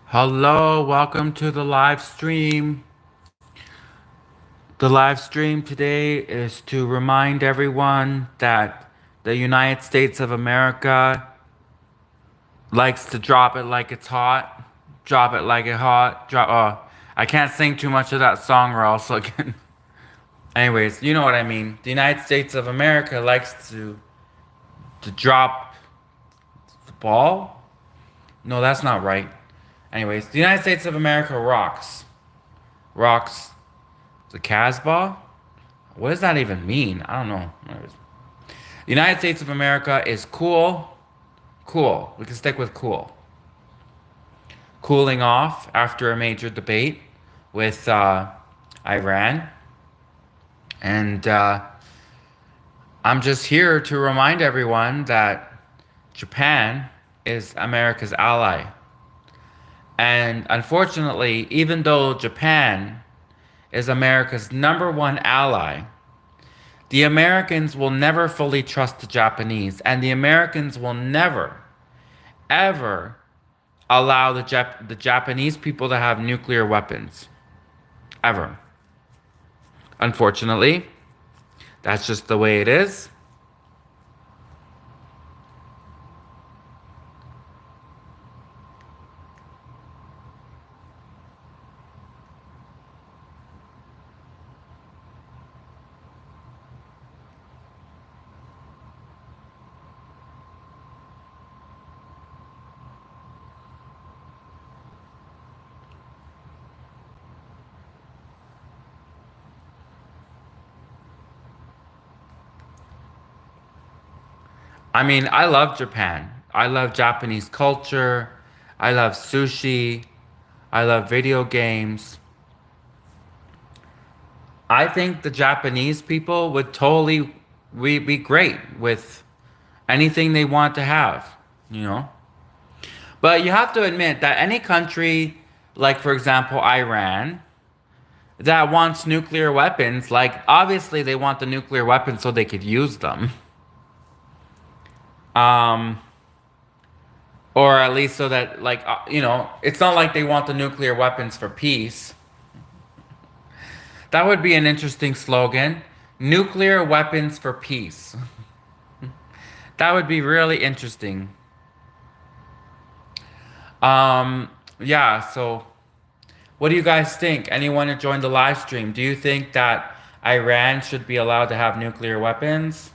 Hello, welcome to the live stream. The live stream today is to remind everyone that the United States of America likes to drop it like it's hot. Drop it like it's hot. I can't sing too much of that song or else again. Anyways, you know what I mean. The United States of America likes to drop the ball. No, that's not right. Anyways, the United States of America rocks the Casbah. What does that even mean? I don't know. The United States of America is cool. Cool. We can stick with cool. Cooling off after a major debate with Iran. And I'm just here to remind everyone that Japan is America's ally. And unfortunately, even though Japan is America's number one ally, the Americans will never fully trust the Japanese, and the Americans will never, ever allow the Japanese people to have nuclear weapons. Ever. Unfortunately, that's just the way it is. I mean, I love Japan. I love Japanese culture. I love sushi. I love video games. I think the Japanese people would totally be great with anything they want to have, you know? But you have to admit that any country, like for example, Iran, that wants nuclear weapons, like obviously they want the nuclear weapons so they could use them. Um, or at least so that, it's not like they want the nuclear weapons for peace. That would be an interesting slogan. Nuclear weapons for peace. That would be really interesting. Yeah, so what do you guys think? Anyone who joined the live stream, do you think that Iran should be allowed to have nuclear weapons?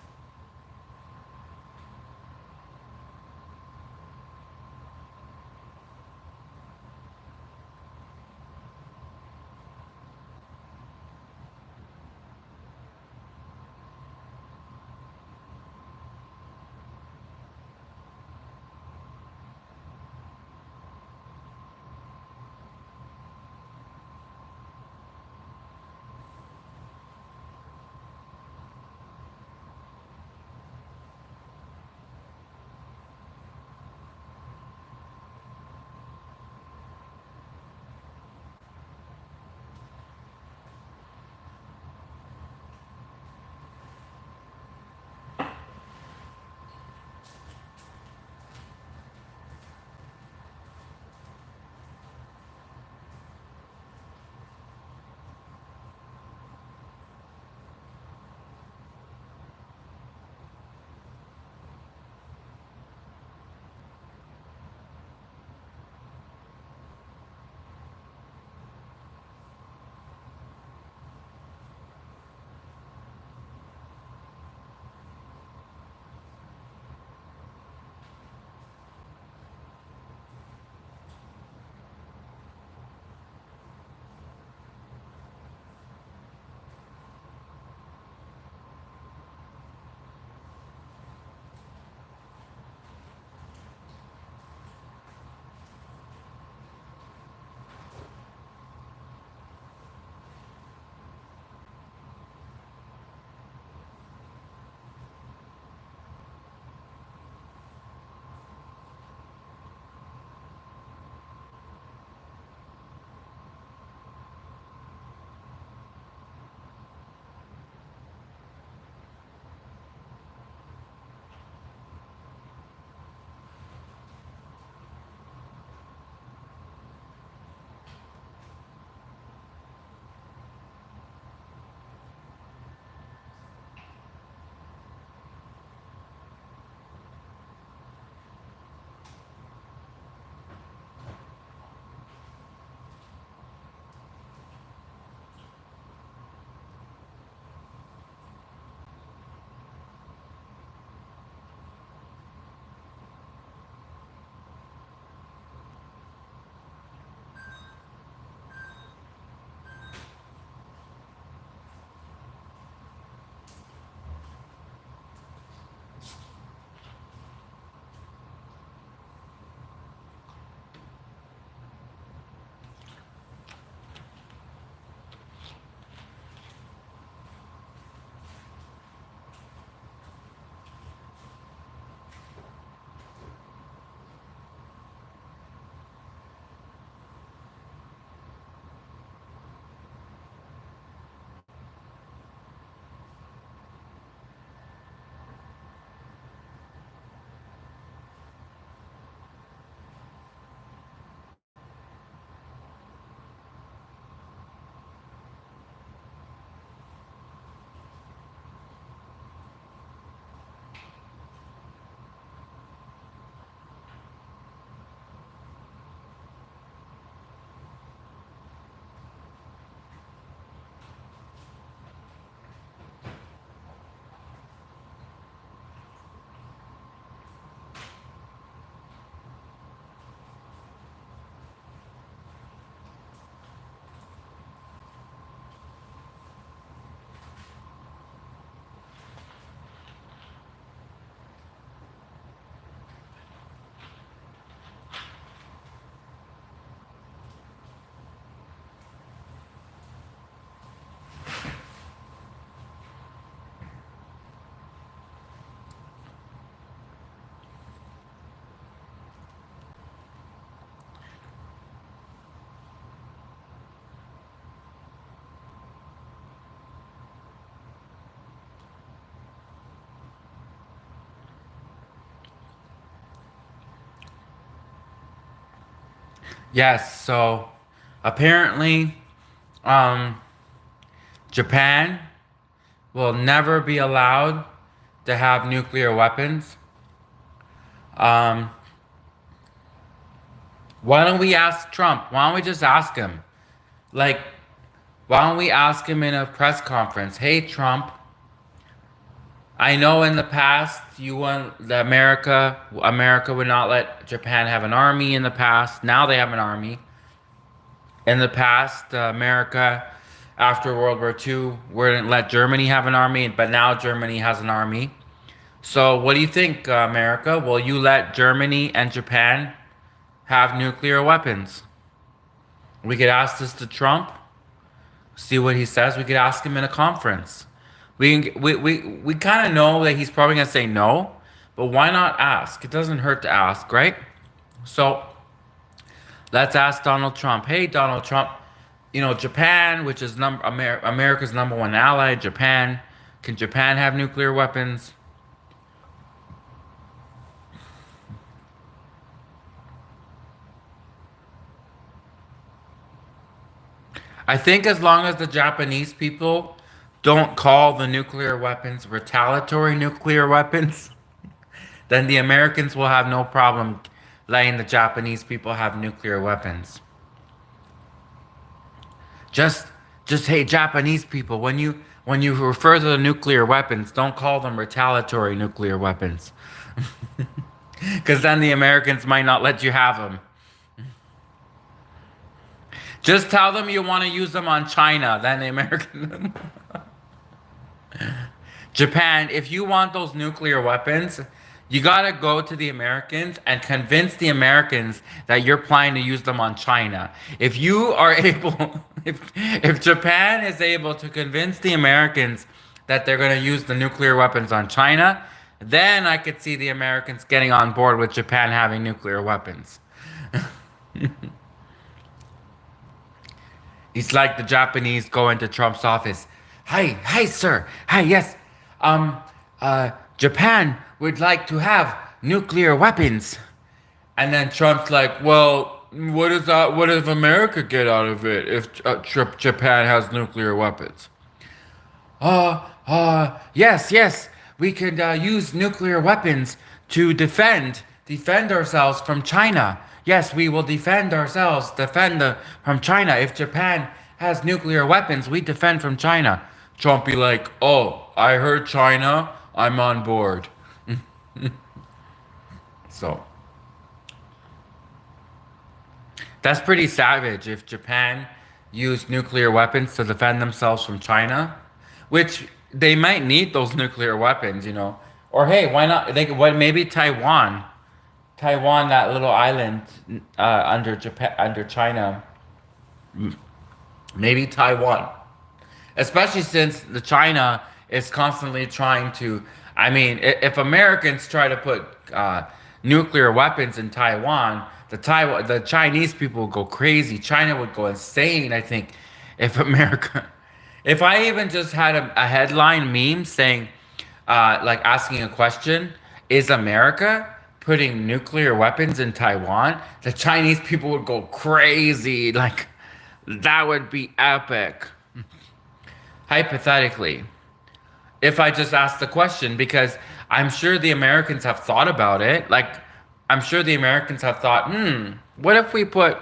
Yes, so apparently, um, Japan will never be allowed to have nuclear weapons. Um, why don't we ask Trump? Why don't we just ask him? Like, why don't we ask him in a press conference? Hey, Trump, I know in the past you want the America would not let Japan have an army in the past. Now they have an army. In the past, America, after World War II, wouldn't let Germany have an army, but now Germany has an army. So, what do you think, America? Will you let Germany and Japan have nuclear weapons? We could ask this to Trump, see what he says. We could ask him in a conference. We kind of know that he's probably going to say no, but why not ask? It doesn't hurt to ask, right? So, let's ask Donald Trump. Hey, Donald Trump, Japan, which is America's number one ally, Japan. Can Japan have nuclear weapons? I think as long as the Japanese people don't call the nuclear weapons retaliatory nuclear weapons, then the Americans will have no problem letting the Japanese people have nuclear weapons. Just just hey Japanese people, when you refer to the nuclear weapons, don't call them retaliatory nuclear weapons. Cuz then the Americans might not let you have them. Just tell them you want to use them on China, then the American Japan, if you want those nuclear weapons, you gotta go to the Americans and convince the Americans that you're planning to use them on China. If you are able, if Japan is able to convince the Americans that they're gonna use the nuclear weapons on China, then I could see the Americans getting on board with Japan having nuclear weapons. It's like the Japanese go into Trump's office. Hi, sir. Hi, yes. Um, Japan would like to have nuclear weapons. And then Trump's like, well, what does that? What does America get out of it if Japan has nuclear weapons? Yes. We could use nuclear weapons to defend ourselves from China. Yes, we will defend ourselves, from China. If Japan has nuclear weapons, we defend from China. Trump be like, oh, I heard China, I'm on board. So that's pretty savage if Japan used nuclear weapons to defend themselves from China, which they might need those nuclear weapons. Or hey, why not? Maybe Taiwan, that little island under Japan, under China, maybe Taiwan, especially since the China is constantly trying to. I mean, if Americans try to put nuclear weapons in Taiwan, the Chinese people would go crazy. China would go insane. I think if America, if I even just had a headline meme saying, like asking a question, is America putting nuclear weapons in Taiwan? The Chinese people would go crazy. Like that would be epic. Hypothetically, if I just ask the question, because I'm sure the Americans have thought about it. Like, I'm sure the Americans have thought, what if we put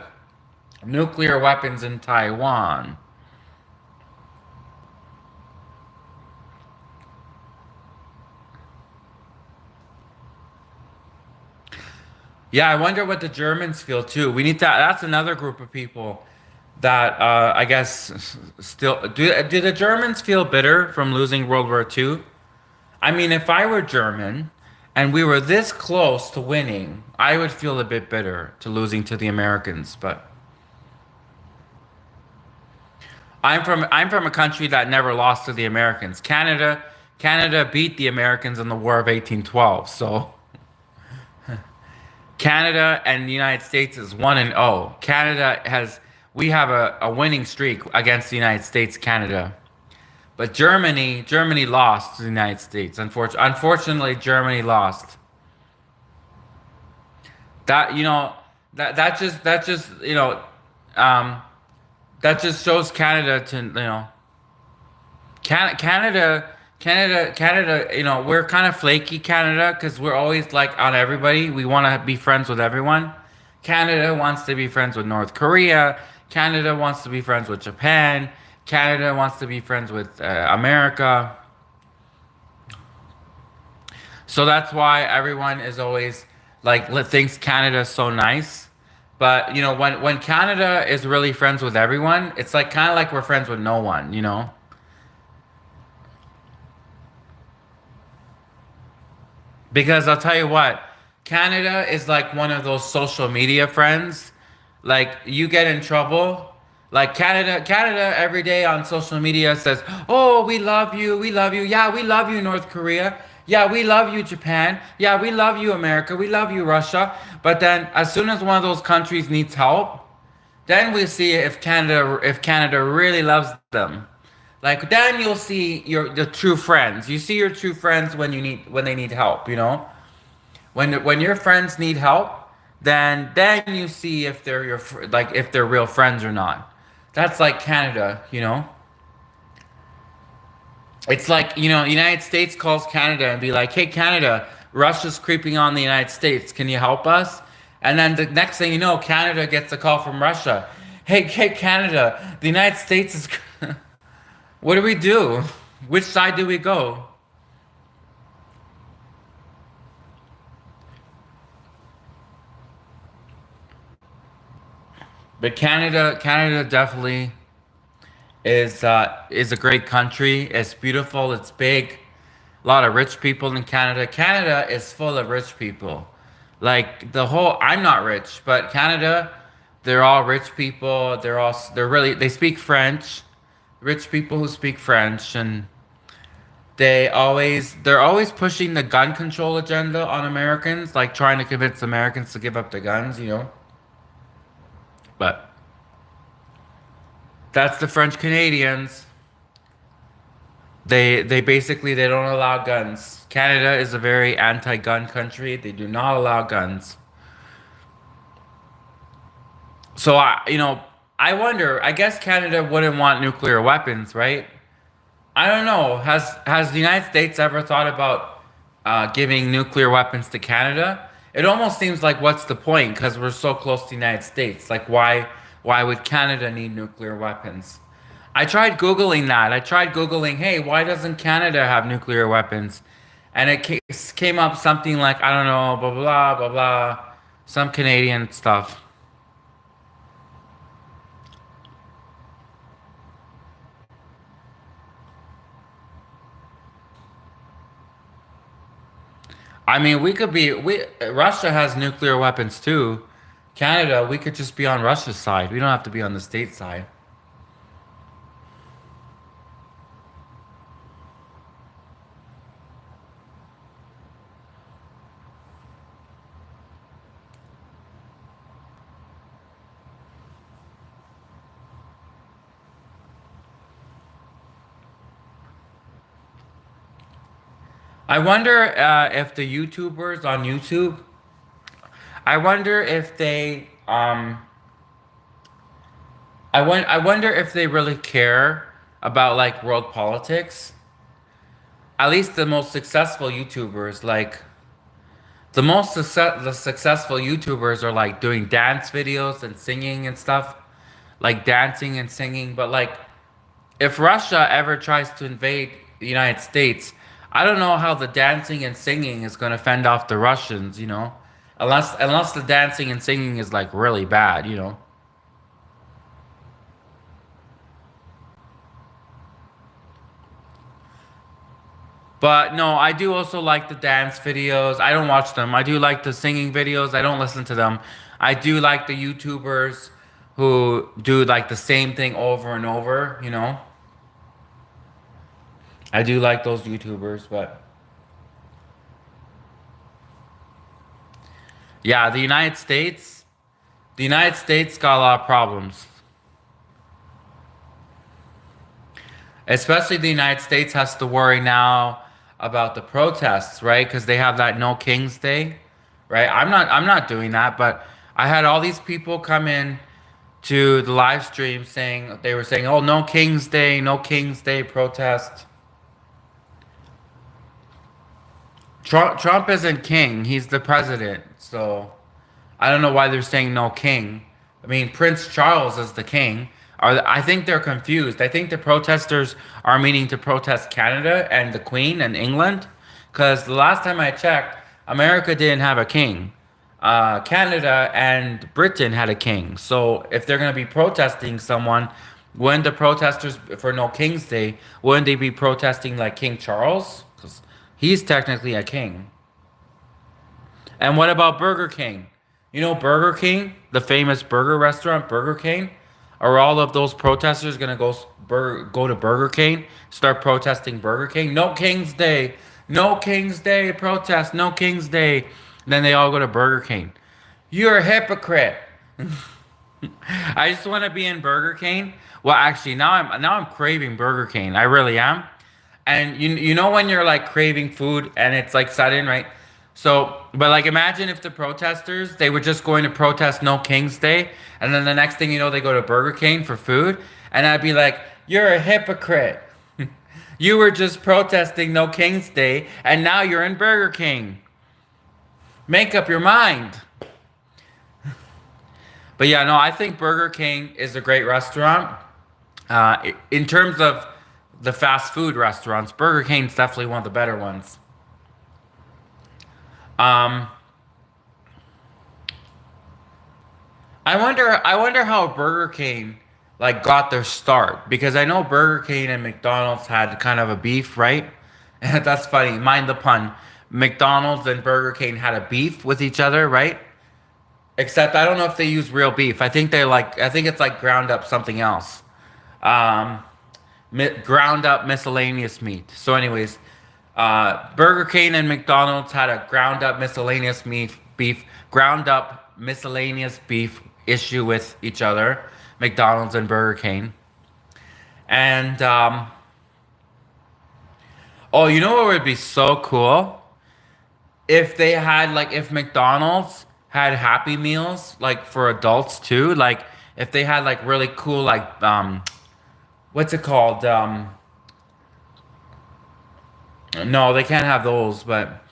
nuclear weapons in Taiwan? Yeah, I wonder what the Germans feel too. We need to, that's another group of people that I guess still do the Germans feel bitter from losing World War II? I mean, if I were German and we were this close to winning, I would feel a bit bitter to losing to the Americans. But I'm from a country that never lost to the Americans. Canada beat the Americans in the War of 1812. So Canada and the United States is 1-0. Canada has we have a winning streak against the United States, Canada. But Germany lost to the United States. Unfortunately, Germany lost. That That just um that just shows Canada to Canada, we're kind of flaky, Canada, because we're always like on everybody. We want to be friends with everyone. Canada wants to be friends with North Korea. Canada wants to be friends with Japan. Canada wants to be friends with America. So that's why everyone is always like thinks Canada is so nice. But when Canada is really friends with everyone, it's like kind of like we're friends with no one. Because I'll tell you what, Canada is like one of those social media friends. Like you get in trouble, like Canada every day on social media says, "Oh, we love you. We love you. Yeah, we love you, North Korea. Yeah, we love you, Japan. Yeah, we love you, America. We love you, Russia." But then as soon as one of those countries needs help, then we see if Canada really loves them. Like then you'll see the true friends. You see your true friends when they need help. When your friends need help, then you see if they're like if they're real friends or not. That's like Canada. It's like, United States calls Canada and be like, "Hey Canada, Russia's creeping on the United States. Can you help us?" And then the next thing you know, Canada gets a call from Russia. Hey Canada, the United States is what do we do? Which side do we go? But Canada definitely is a great country. It's beautiful. It's big. A lot of rich people in Canada. Canada is full of rich people. Like the whole. I'm not rich, but Canada, they're all rich people. They speak French. Rich people who speak French, and they're always pushing the gun control agenda on Americans, like trying to convince Americans to give up their guns. But that's the French Canadians. They basically they don't allow guns. Canada is a very anti-gun country. They do not allow guns. So I wonder. I guess Canada wouldn't want nuclear weapons, right? I don't know. Has the United States ever thought about giving nuclear weapons to Canada? It almost seems like what's the point? Because we're so close to the United States. Like why would Canada need nuclear weapons? I tried googling that. I tried googling, hey, why doesn't Canada have nuclear weapons? And it came up something like I don't know, blah blah blah blah, some Canadian stuff. I mean, we Russia has nuclear weapons too. Canada, we could just be on Russia's side. We don't have to be on the state side. I wonder if the YouTubers on YouTube, I wonder if I wonder if they really care about like world politics. At least the most successful YouTubers, like the successful YouTubers are like doing dance videos and singing and stuff, like dancing and singing. But like, if Russia ever tries to invade the United States, I don't know how the dancing and singing is going to fend off the Russians. Unless the dancing and singing is like really bad. But no, I do also like the dance videos. I don't watch them. I do like the singing videos. I don't listen to them. I do like the YouTubers who do like the same thing over and over. I do like those YouTubers, but yeah, the United States got a lot of problems. Especially the United States has to worry now about the protests, right? Because they have that No King's Day, right? I'm not doing that, but I had all these people come in to the live stream saying they were saying, "Oh, no King's Day, no King's Day protest." Trump isn't king; he's the president. So I don't know why they're saying no king. I mean, Prince Charles is the king. I think they're confused. I think the protesters are meaning to protest Canada and the Queen and England, because the last time I checked, America didn't have a king. Canada and Britain had a king. So if they're going to be protesting someone, when the protesters for No King's Day, wouldn't they be protesting like King Charles? Because he's technically a king. And what about Burger King? You know Burger King, the famous burger restaurant, Burger King? Are all of those protesters gonna go to Burger King, start protesting Burger King? No King's Day, no King's Day protest, no King's Day. And then they all go to Burger King. You're a hypocrite. I just want to be in Burger King. Well, actually, now I'm craving Burger King. I really am. And you know when you're like craving food and it's like sudden, right? So, but like imagine if the protesters they were just going to protest No King's Day, and then the next thing you know they go to Burger King for food, and I'd be like, you're a hypocrite. You were just protesting No King's Day, and now you're in Burger King. Make up your mind. But yeah, no, I think Burger King is a great restaurant. In terms of the fast food restaurants, Burger King's definitely one of the better ones. Um, I wonder how Burger King like got their start because I know Burger King and McDonald's had kind of a beef, right? And that's funny. Mind the pun. McDonald's and Burger King had a beef with each other, right? Except I don't know if they use real beef. I think it's like ground up something else. Um, Ground up miscellaneous meat. So, anyways, Burger King and McDonald's had a ground up miscellaneous beef, ground up miscellaneous beef issue with each other, McDonald's and Burger King. And oh, you know what would be so cool if they had like if McDonald's had Happy Meals like for adults too, like if they had like really cool like what's it called no, they can't have those, but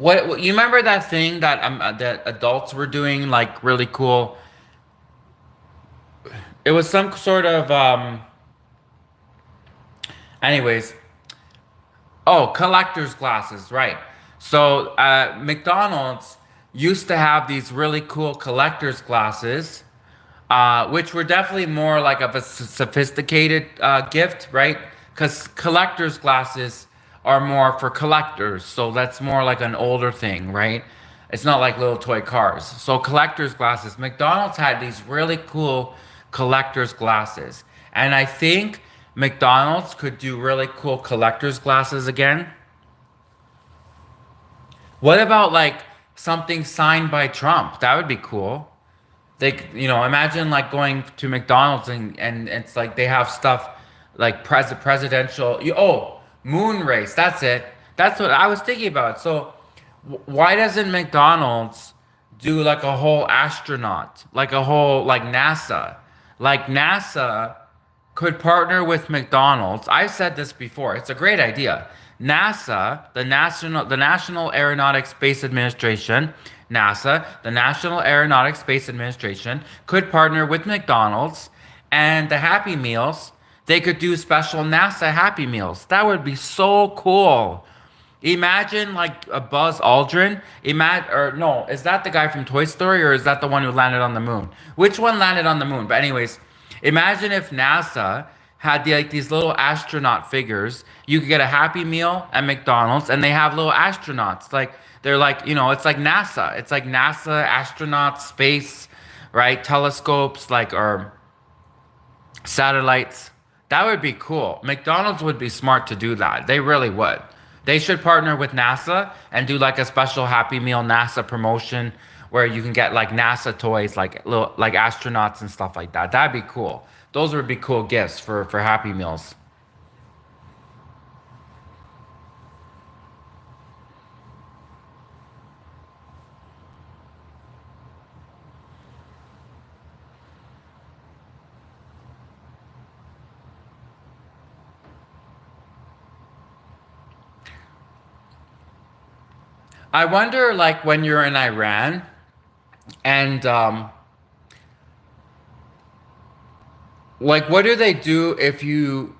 you remember that thing that adults were doing like really cool. It was some sort of anyways. Oh, collector's glasses, right. So McDonald's used to have these really cool collector's glasses, which were definitely more like of a sophisticated gift, right? Because collector's glasses are more for collectors, so that's more like an older thing, right? It's not like little toy cars. So collector's glasses. McDonald's had these really cool collector's glasses, and I think McDonald's could do really cool collector's glasses again. What about like something signed by Trump? That would be cool. Imagine like going to McDonald's and it's like they have stuff like presidential. Moon race. That's it. That's what I was thinking about. So, why doesn't McDonald's do like a whole astronaut, like a whole like NASA, like NASA could partner with McDonald's. I've said this before. It's a great idea. NASA, the National Aeronautics Space Administration, NASA, the National Aeronautics Space Administration could partner with McDonald's and the Happy Meals. They could do special NASA Happy Meals. That would be so cool. Imagine like a Buzz Aldrin. Imagine or no, is that the guy from Toy Story or is that the one who landed on the moon? Which one landed on the moon? But anyways, imagine if NASA had like these little astronaut figures. You could get a Happy Meal at McDonald's, and they have little astronauts. Like they're like it's like NASA. It's like NASA astronauts, space, right? Telescopes, like or satellites. That would be cool. McDonald's would be smart to do that. They really would. They should partner with NASA and do like a special Happy Meal NASA promotion where you can get like NASA toys, like little like astronauts and stuff like that. That'd be cool. Those would be cool gifts for Happy Meals. I wonder, like, when you're in Iran, and like, what do they do if you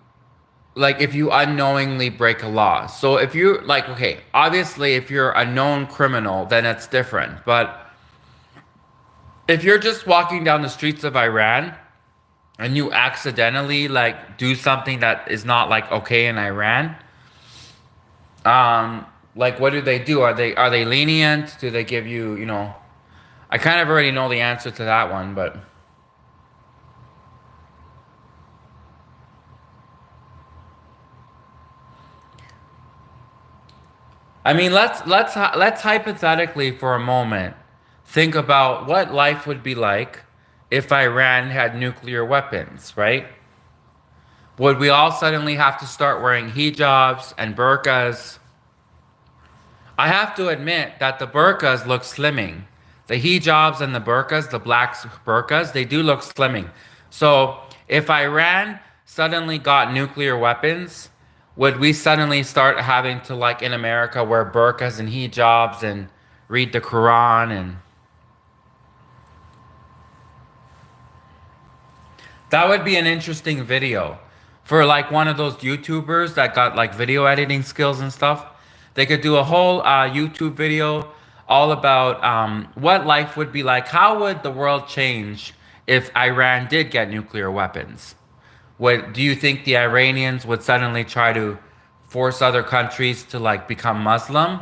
like if you unknowingly break a law? So if you like, okay, obviously, if you're a known criminal, then it's different. But if you're just walking down the streets of Iran and you accidentally like do something that is not like okay in Iran, like what do they do? Are they lenient? Do they give you, you know? I kind of already know the answer to that one, but I mean, let's hypothetically for a moment think about what life would be like if Iran had nuclear weapons, right? Would we all suddenly have to start wearing hijabs and burqas? I have to admit that the burqas look slimming. The hijabs and the burqas, the black burqas, they do look slimming. So if Iran suddenly got nuclear weapons, would we suddenly start having to, like in America, wear burqas and hijabs and read the Quran? And that would be an interesting video for like one of those YouTubers that got like video editing skills and stuff. They could do a whole YouTube video all about what life would be like. How would the world change if Iran did get nuclear weapons? What do you think the Iranians would suddenly try to force other countries to like become Muslim?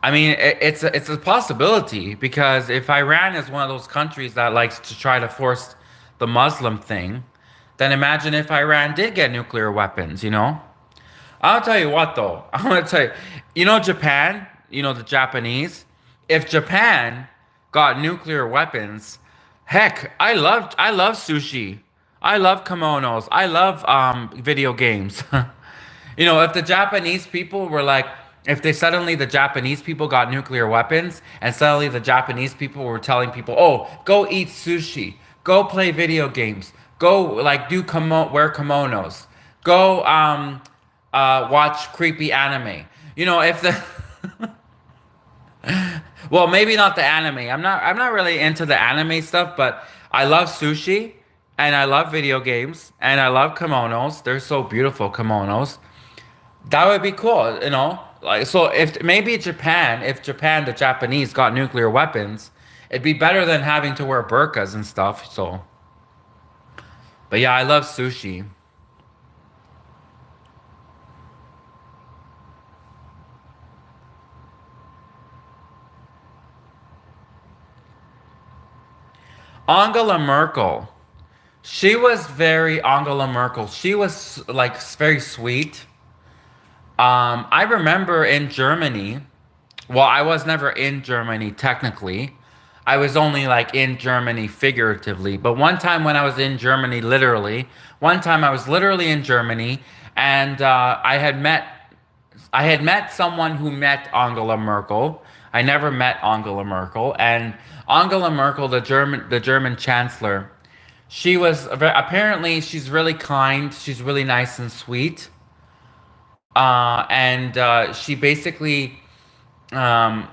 I mean, it's a possibility because if Iran is one of those countries that likes to try to force the Muslim thing, then imagine if Iran did get nuclear weapons, you know? I'll tell you what though. I'm gonna tell you, you know Japan, you know the Japanese. If Japan got nuclear weapons, heck, I love sushi. I love kimonos. I love video games. You know, if the Japanese people were like, if they suddenly the Japanese people got nuclear weapons, and suddenly the Japanese people were telling people, "Oh, go eat sushi, go play video games, go like wear kimonos, go watch creepy anime." You know, if the well, maybe not the anime. I'm not really into the anime stuff, but I love sushi and I love video games and I love kimonos. They're so beautiful kimonos. That would be cool, you know? Like so if maybe Japan, if Japan, the Japanese got nuclear weapons, it'd be better than having to wear burqas and stuff. So, but yeah, I love sushi. Angela Merkel. She was very Angela Merkel. She was like very sweet. I remember in Germany. Well, I was never in Germany technically. I was only like in Germany figuratively. But one time when I was in Germany, literally, one time I was literally in Germany, and I had met someone who met Angela Merkel. I never met Angela Merkel, and Angela Merkel, the German chancellor, apparently she's really kind. She's really nice and sweet. And she basically, um,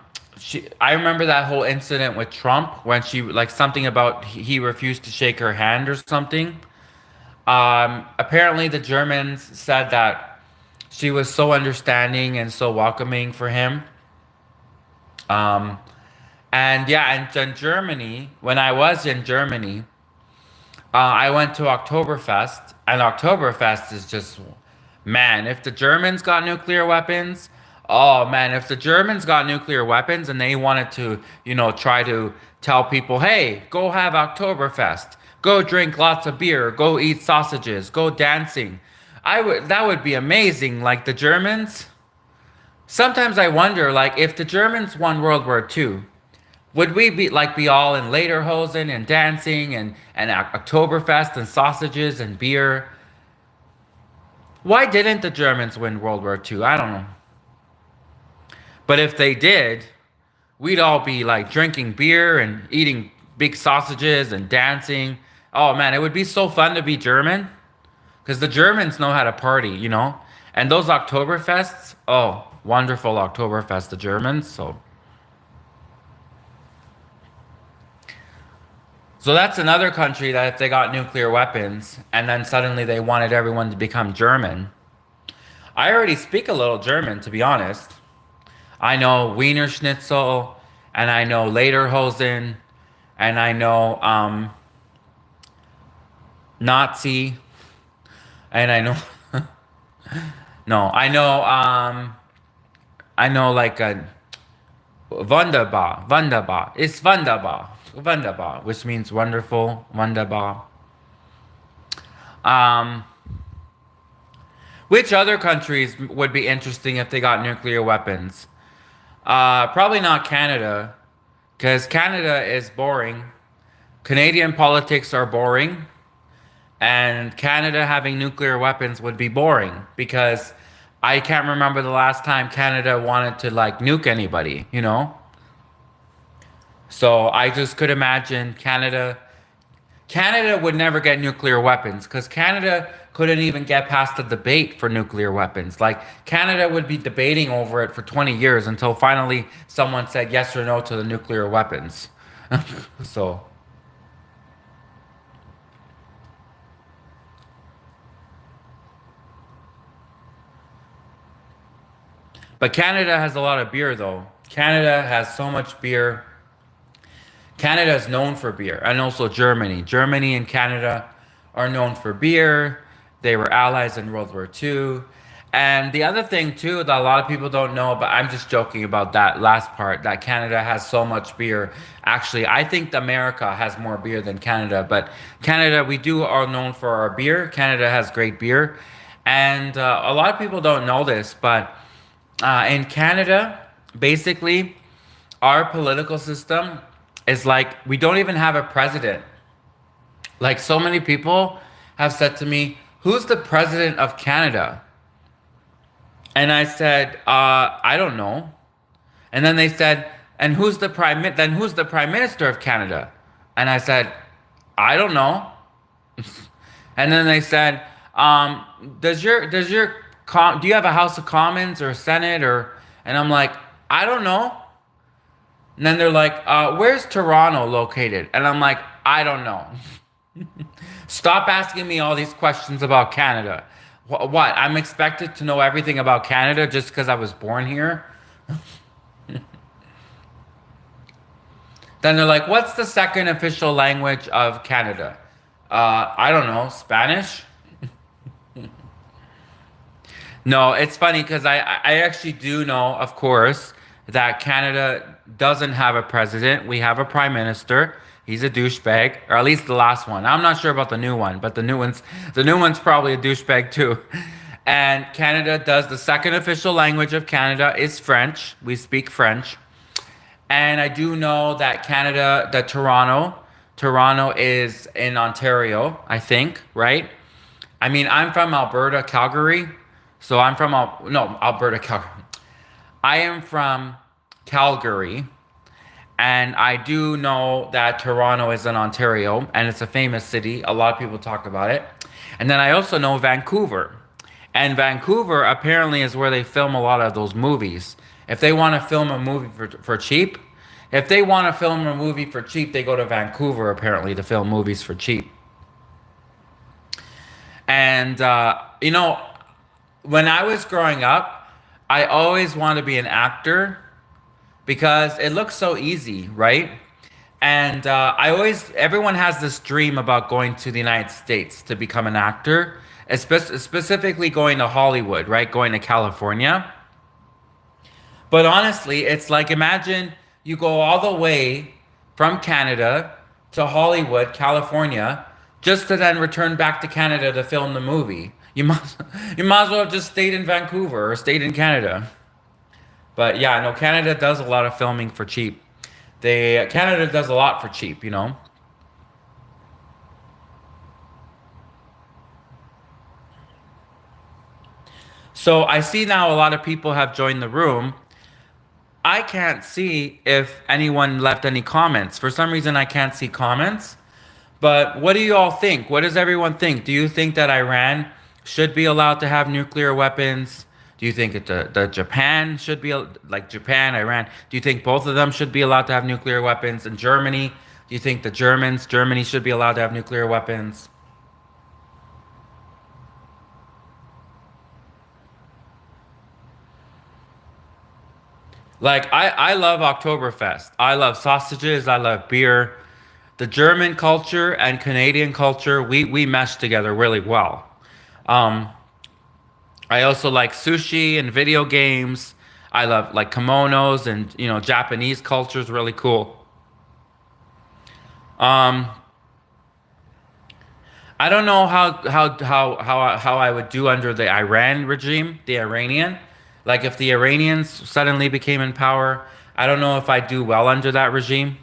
I remember that whole incident with Trump when she like something about he refused to shake her hand or something. Apparently the Germans said that she was so understanding and so welcoming for him. Um, and yeah, and in Germany, when I was in Germany, I went to Oktoberfest, and Oktoberfest is just, man, if the Germans got nuclear weapons, oh man, if the Germans got nuclear weapons and they wanted to, you know, try to tell people, hey, go have Oktoberfest, go drink lots of beer, go eat sausages, go dancing, that would be amazing. Like the Germans, sometimes I wonder, like, if the Germans won World War II, would we be all in lederhosen and dancing and Oktoberfest and sausages and beer? Why didn't the Germans win World War II? I don't know. But if they did, we'd all be like drinking beer and eating big sausages and dancing. Oh man, it would be so fun to be German because the Germans know how to party, you know? And those Oktoberfests, oh, wonderful Oktoberfest, the Germans. So that's another country that if they got nuclear weapons and then suddenly they wanted everyone to become German. I already speak a little German, to be honest. I know Wiener Schnitzel, and I know Lederhosen, and I know Nazi, and I know no, I know like a Wunderbar. It's Wunderbar, which means wonderful, Wunderbar. Um, which other countries would be interesting if they got nuclear weapons? Probably not Canada, because Canada is boring. Canadian politics are boring, and Canada having nuclear weapons would be boring because I can't remember the last time Canada wanted to like nuke anybody, you know? So I just could imagine Canada would never get nuclear weapons because Canada couldn't even get past the debate for nuclear weapons. Like Canada would be debating over it for 20 years until finally someone said yes or no to the nuclear weapons. So, but Canada has a lot of beer though. Canada has so much beer. Canada is known for beer, and also Germany. Germany and Canada are known for beer. They were allies in World War II. And the other thing too that a lot of people don't know, but I'm just joking about that last part, that Canada has so much beer. Actually, I think America has more beer than Canada, but Canada, we do are known for our beer. Canada has great beer. And a lot of people don't know this, but in Canada, basically, our political system is like we don't even have a president. Like so many people have said to me, "Who's the president of Canada?" And I said, "I don't know." And then they said, "And who's the prime minister of Canada?" And I said, "I don't know." And then they said, do you have a House of Commons or Senate or?" And I'm like, "I don't know." And then they're like, "Where's Toronto located?" And I'm like, "I don't know." Stop asking me all these questions about Canada. What? I'm expected to know everything about Canada just because I was born here? Then they're like, "What's the second official language of Canada?" I don't know, Spanish? No, it's funny because I actually do know, of course, that Canada doesn't have a president. We have a prime minister. He's a douchebag, or at least the last one. I'm not sure about the new one, but the new one's probably a douchebag too. And Canada does the second official language of Canada is French. We speak French. And I do know that Toronto is in Ontario, I think, right? I mean, I'm from Alberta, Calgary. So I'm from, no, Alberta, Calgary. I am from Calgary, and I do know that Toronto is in Ontario, and it's a famous city. A lot of people talk about it. And then I also know Vancouver. And Vancouver apparently is where they film a lot of those movies. If they want to film a movie for cheap, if they want to film a movie for cheap, they go to Vancouver apparently to film movies for cheap. And, when I was growing up, I always wanted to be an actor because it looks so easy, right? And everyone has this dream about going to the United States to become an actor, specifically going to Hollywood, right? Going to California. But honestly, it's like imagine you go all the way from Canada to Hollywood, California, just to then return back to Canada to film the movie. You might as well have just stayed in Vancouver or stayed in Canada. But yeah, no, Canada does a lot of filming for cheap. Canada does a lot for cheap, you know. So I see now a lot of people have joined the room. I can't see if anyone left any comments. For some reason, I can't see comments. But what do you all think? What does everyone think? Do you think that Iran should be allowed to have nuclear weapons? Do you think the Japan should be like Japan, Iran? Do you think both of them should be allowed to have nuclear weapons? And Germany, do you think Germany should be allowed to have nuclear weapons? Like I love Oktoberfest. I love sausages. I love beer. The German culture and Canadian culture, we mesh together really well. Um, I also like sushi and video games. I love like kimonos and Japanese culture is really cool. Um, I don't know how I would do under the Iran regime, the Iranian. Like if the Iranians suddenly became in power, I don't know if I do well under that regime.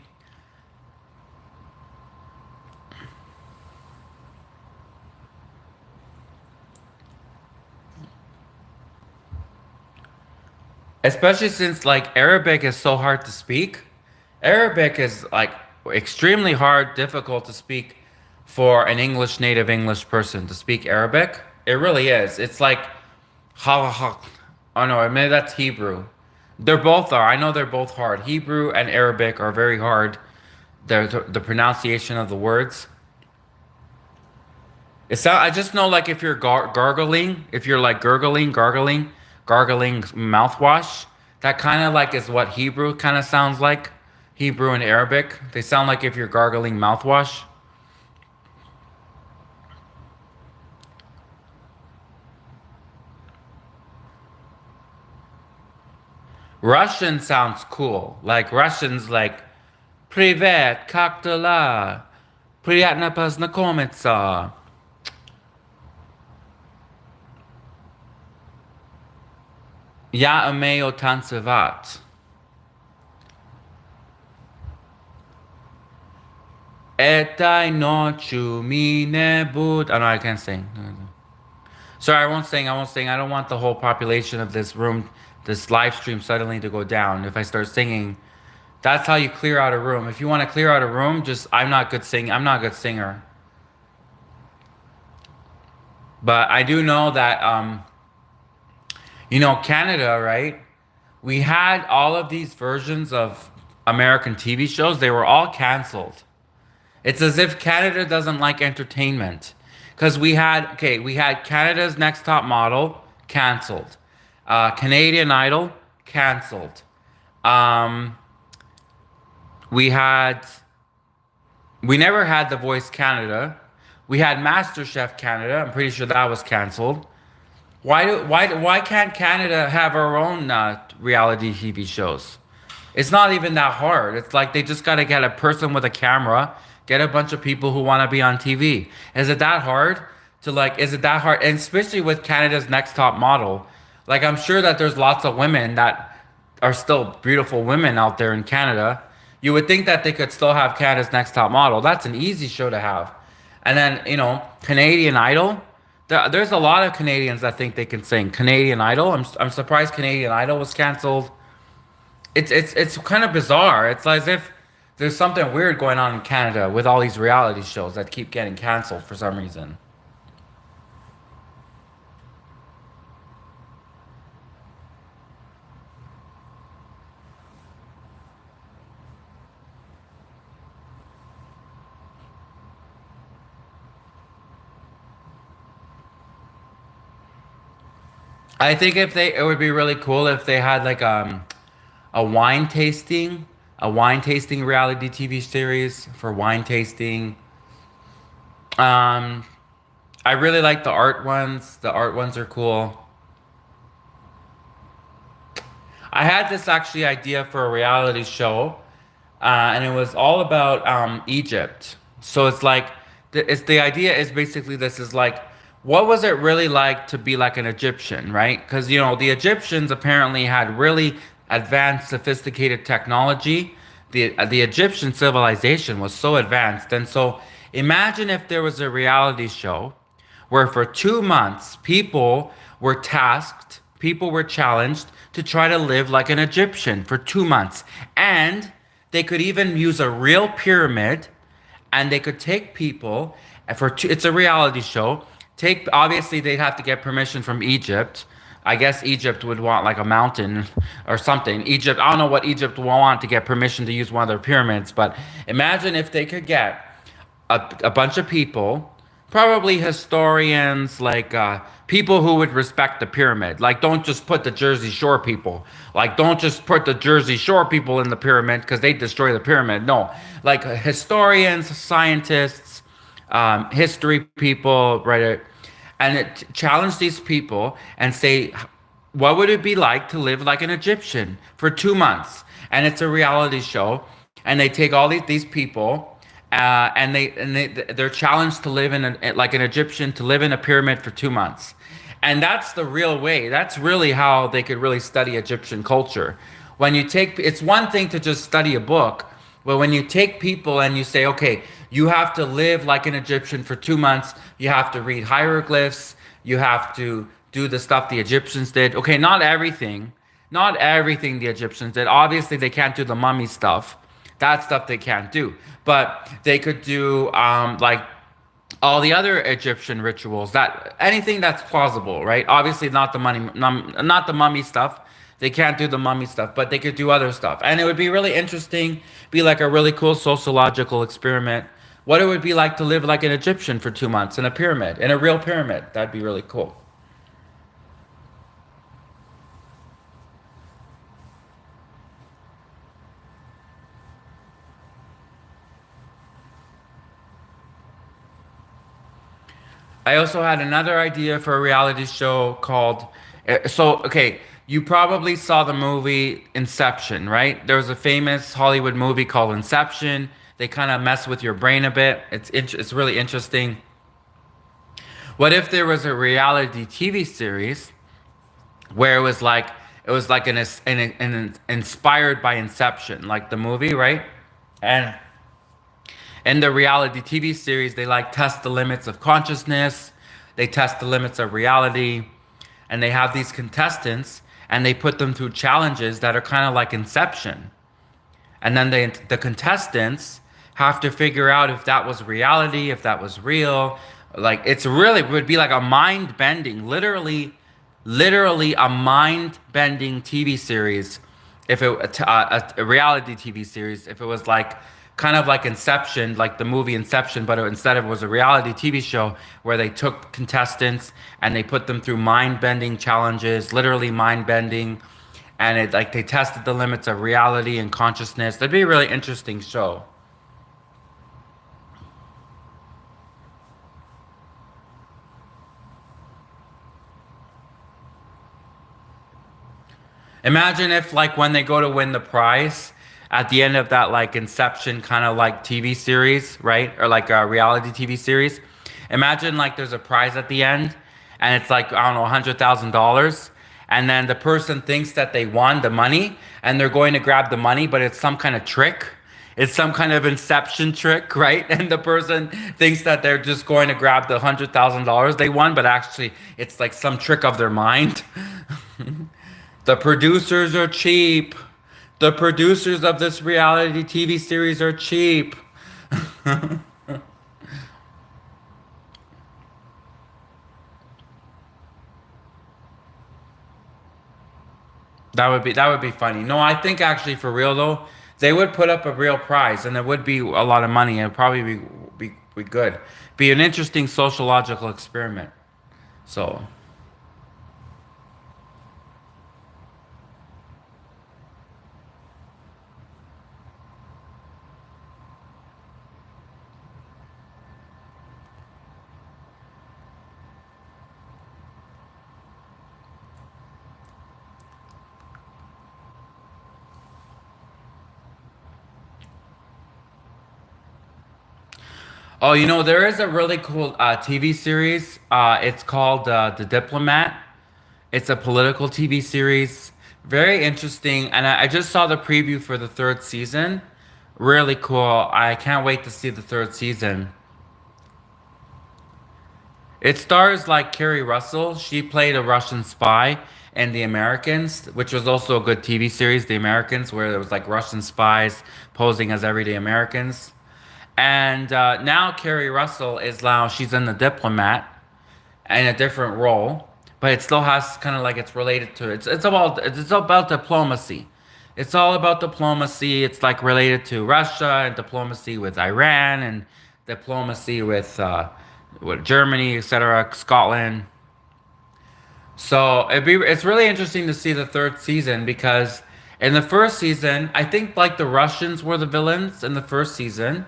Especially since like Arabic is so hard to speak. Arabic is like extremely hard, difficult to speak for an English native English person to speak Arabic. It really is. It's like ha ha. Oh no, maybe that's Hebrew. They're both are. I know they're both hard. Hebrew and Arabic are very hard. The pronunciation of the words. I just know like if you're gargling, if you're like gargling mouthwash, that kind of like is what Hebrew kind of sounds like. Hebrew and Arabic, they sound like if you're gargling mouthwash. Russian sounds cool. Like Russians like Privet, как дела? Приятно познакомиться. Я умею танцевать. Этой ночью меня будет. Oh no, I can't sing. Sorry, I won't sing. I won't sing. I don't want the whole population of this room, this live stream suddenly to go down. If I start singing, that's how you clear out a room. If you want to clear out a room, just I'm not good sing. I'm not a good singer. But I do know that Canada, right? We had all of these versions of American TV shows. They were all canceled. It's as if Canada doesn't like entertainment. Because we had Canada's Next Top Model canceled. Canadian Idol canceled. Um, we had, we never had The Voice Canada. We had MasterChef Canada. I'm pretty sure that was canceled. Why can't Canada have our own reality TV shows? It's not even that hard. It's like they just got to get a person with a camera, get a bunch of people who want to be on TV. Is it that hard is it that hard? And especially with Canada's Next Top Model, like I'm sure that there's lots of women that are still beautiful women out there in Canada. You would think that they could still have Canada's Next Top Model. That's an easy show to have. And then, Canadian Idol. There's a lot of Canadians that think they can sing. Canadian Idol. I'm surprised Canadian Idol was canceled. It's kind of bizarre. It's as if there's something weird going on in Canada with all these reality shows that keep getting canceled for some reason. I think if they it would be really cool if they had like a wine tasting, a wine tasting reality TV series for wine tasting. Um, I really like the art ones. The art ones are cool. I had this actually idea for a reality show, and it was all about Egypt. So it's like the idea is basically this is like what was it really like to be like an Egyptian, right? Because the Egyptians apparently had really advanced, sophisticated technology. The Egyptian civilization was so advanced, and so imagine if there was a reality show where for 2 months people were challenged to try to live like an Egyptian for 2 months. And they could even use a real pyramid and they could take people it's a reality show, take obviously they'd have to get permission from Egypt. I guess Egypt would want like a mountain or something. Egypt, I don't know what Egypt will want to get permission to use one of their pyramids, but imagine if they could get a bunch of people, probably historians, like people who would respect the pyramid. Like, don't just put the Jersey Shore people. Like, don't just put the Jersey Shore people in the pyramid because they destroy the pyramid. No, like historians, scientists, history people, right? And it challenge these people and say, what would it be like to live like an Egyptian for 2 months? And it's a reality show, and they take all these people, they're challenged to live in like an Egyptian, to live in a pyramid for 2 months, and that's the real way. That's really how they could really study Egyptian culture. When you take, it's one thing to just study a book, but when you take people and you say, okay, you have to live like an Egyptian for 2 months, you have to read hieroglyphs, you have to do the stuff the Egyptians did. Okay, not everything the Egyptians did. Obviously, they can't do the mummy stuff. That stuff they can't do. But they could do like all the other Egyptian rituals, that anything that's plausible, right? Obviously, not the mummy stuff. They can't do the mummy stuff, but they could do other stuff, and it would be really interesting. Be like a really cool sociological experiment. What it would be like to live like an Egyptian for 2 months in a pyramid, in a real pyramid. That'd be really cool. I also had another idea for a reality show called. Okay, you probably saw the movie Inception, right? There was a famous Hollywood movie called Inception. They kind of mess with your brain a bit. It's really interesting. What if there was a reality TV series where it was like an inspired by Inception, like the movie, right? And in the reality TV series, they like test the limits of consciousness, they test the limits of reality, and they have these contestants and they put them through challenges that are kind of like Inception. And then the contestants have to figure out if that was reality, if that was real. Like, it's really, it would be like a mind bending, literally a mind bending TV series. If a reality TV series, if it was like kind of like Inception, like the movie Inception, but instead it was a reality TV show where they took contestants and they put them through mind bending challenges, literally mind bending, and it like they tested the limits of reality and consciousness. That'd be a really interesting show. Imagine if, like, when they go to win the prize at the end of that, like, Inception kind of like TV series, right? Or like a reality TV series. Imagine, like, there's a prize at the end and it's like, I don't know, $100,000. And then the person thinks that they won the money and they're going to grab the money, but it's some kind of trick. It's some kind of Inception trick, right? And the person thinks that they're just going to grab the $100,000 they won, but actually it's like some trick of their mind. The producers are cheap. The producers of this reality TV series are cheap. That would be funny. No, I think actually for real though, they would put up a real prize and it would be a lot of money and it'd probably be good. Be an interesting sociological experiment. So, oh, there is a really cool TV series. It's called The Diplomat. It's a political TV series. Very interesting. And I just saw the preview for the third season. Really cool. I can't wait to see the third season. It stars like Carrie Russell. She played a Russian spy in The Americans, which was also a good TV series, The Americans, where there was like Russian spies posing as everyday Americans. And now Carrie Russell is now she's in The Diplomat, in a different role, but it still has kind of like it's related to it's about diplomacy. It's all about diplomacy. It's like related to Russia and diplomacy with Iran and diplomacy with Germany, etc., Scotland. So it's really interesting to see the third season because in the first season, I think like the Russians were the villains in the first season.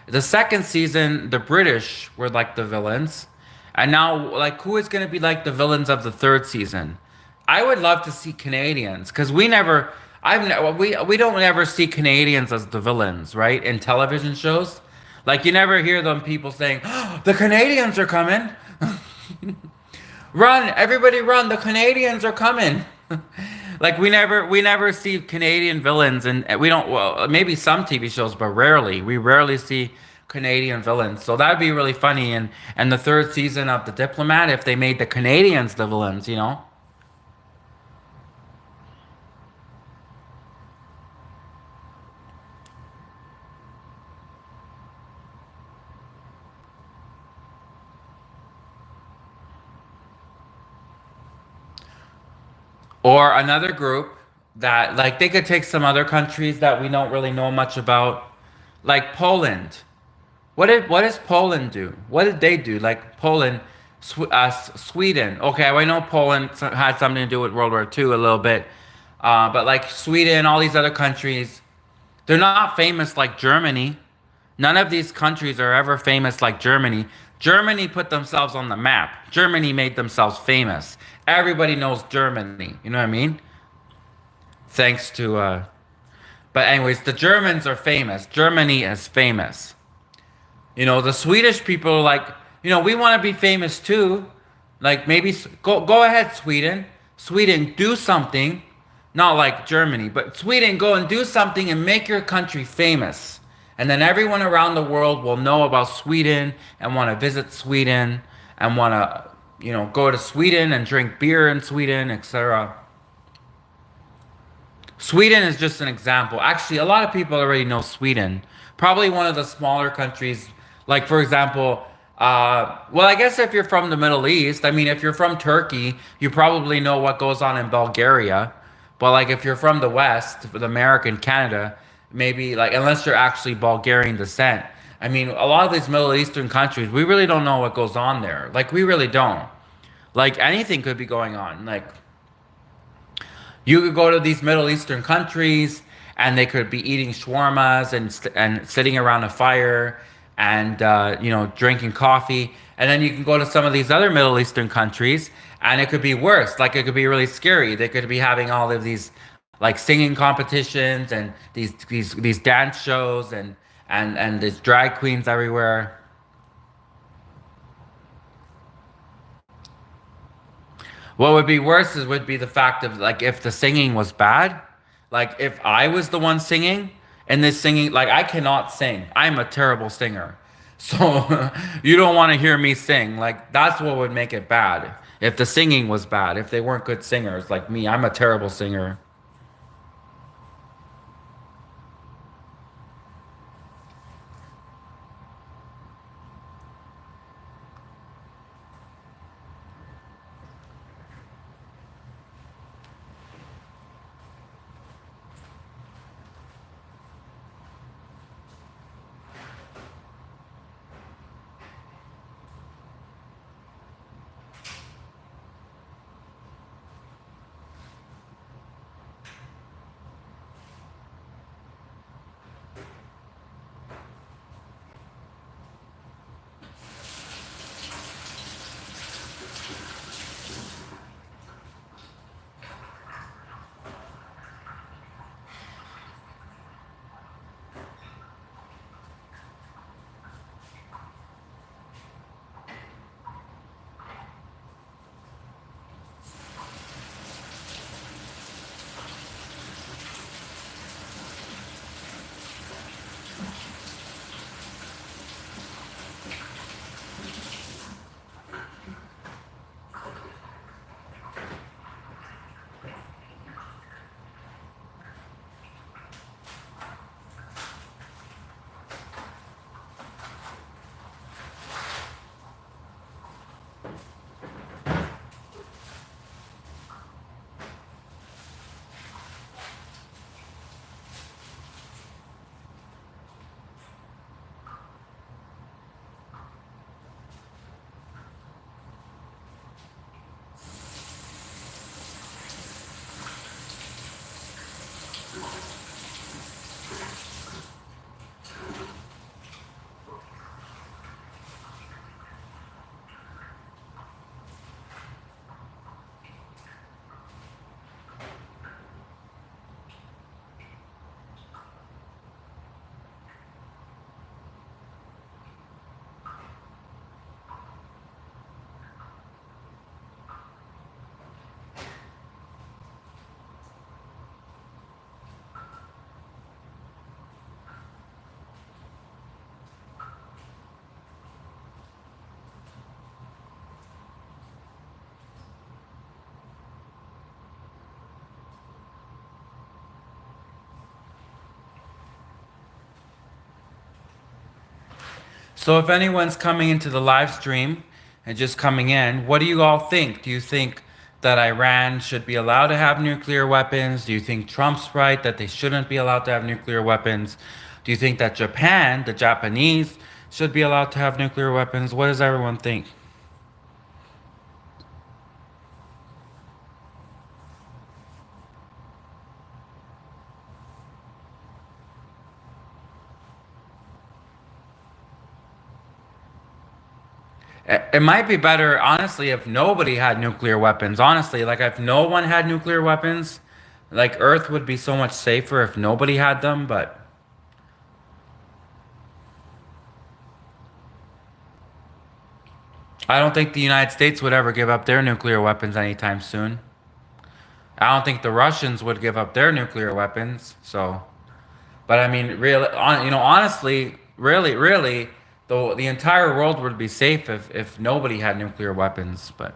The second season, the British were like the villains. And now like who is going to be like the villains of the third season? I would love to see Canadians because we don't ever see Canadians as the villains, right? In television shows. Like you never hear them people saying, oh, "The Canadians are coming." Run, everybody run, the Canadians are coming. Like we never see Canadian villains and we don't well maybe some TV shows but rarely. We rarely see Canadian villains. So that'd be really funny and the third season of The Diplomat if they made the Canadians the villains, you know? Or another group that like they could take some other countries that we don't really know much about, like Poland. What does Poland do? What did they do? Like Poland, Sweden. Okay, I know Poland had something to do with World War II a little bit, but like Sweden, all these other countries, they're not famous like Germany. None of these countries are ever famous like Germany. Germany put themselves on the map. Germany made themselves famous. Everybody knows Germany. You know what I mean? Thanks to, but anyways, the Germans are famous. Germany is famous. You know, the Swedish people are like, we want to be famous too. Like maybe go ahead, Sweden. Sweden, do something. Not like Germany, but Sweden, go and do something and make your country famous. And then everyone around the world will know about Sweden and want to visit Sweden and want to, go to Sweden and drink beer in Sweden, etc. Sweden is just an example. Actually, a lot of people already know Sweden. Probably one of the smaller countries. Like, for example, well, I guess if you're from the Middle East, I mean, if you're from Turkey, you probably know what goes on in Bulgaria. But, like, if you're from the West, the American Canada, maybe, like, unless you're actually Bulgarian descent, I mean, a lot of these Middle Eastern countries, we really don't know what goes on there. Like, we really don't. Like, anything could be going on. Like, you could go to these Middle Eastern countries and they could be eating shawarmas and sitting around a fire and drinking coffee. And then you can go to some of these other Middle Eastern countries and it could be worse. Like it could be really scary. They could be having all of these like singing competitions and these dance shows and there's drag queens everywhere. What would be worse is would be the fact of like if the singing was bad, like if I was the one singing and this singing, like I cannot sing. I'm a terrible singer. So you don't want to hear me sing. Like that's what would make it bad. If the singing was bad, if they weren't good singers like me, I'm a terrible singer. So if anyone's coming into the live stream and just coming in, what do you all think? Do you think that Iran should be allowed to have nuclear weapons? Do you think Trump's right that they shouldn't be allowed to have nuclear weapons? Do you think that Japan, the Japanese, should be allowed to have nuclear weapons? What does everyone think? It might be better, honestly, if nobody had nuclear weapons. Honestly, like if no one had nuclear weapons, like Earth would be so much safer if nobody had them. But I don't think the United States would ever give up their nuclear weapons anytime soon. I don't think the Russians would give up their nuclear weapons. So, but I mean, really, honestly, really, the entire world would be safe if nobody had nuclear weapons. But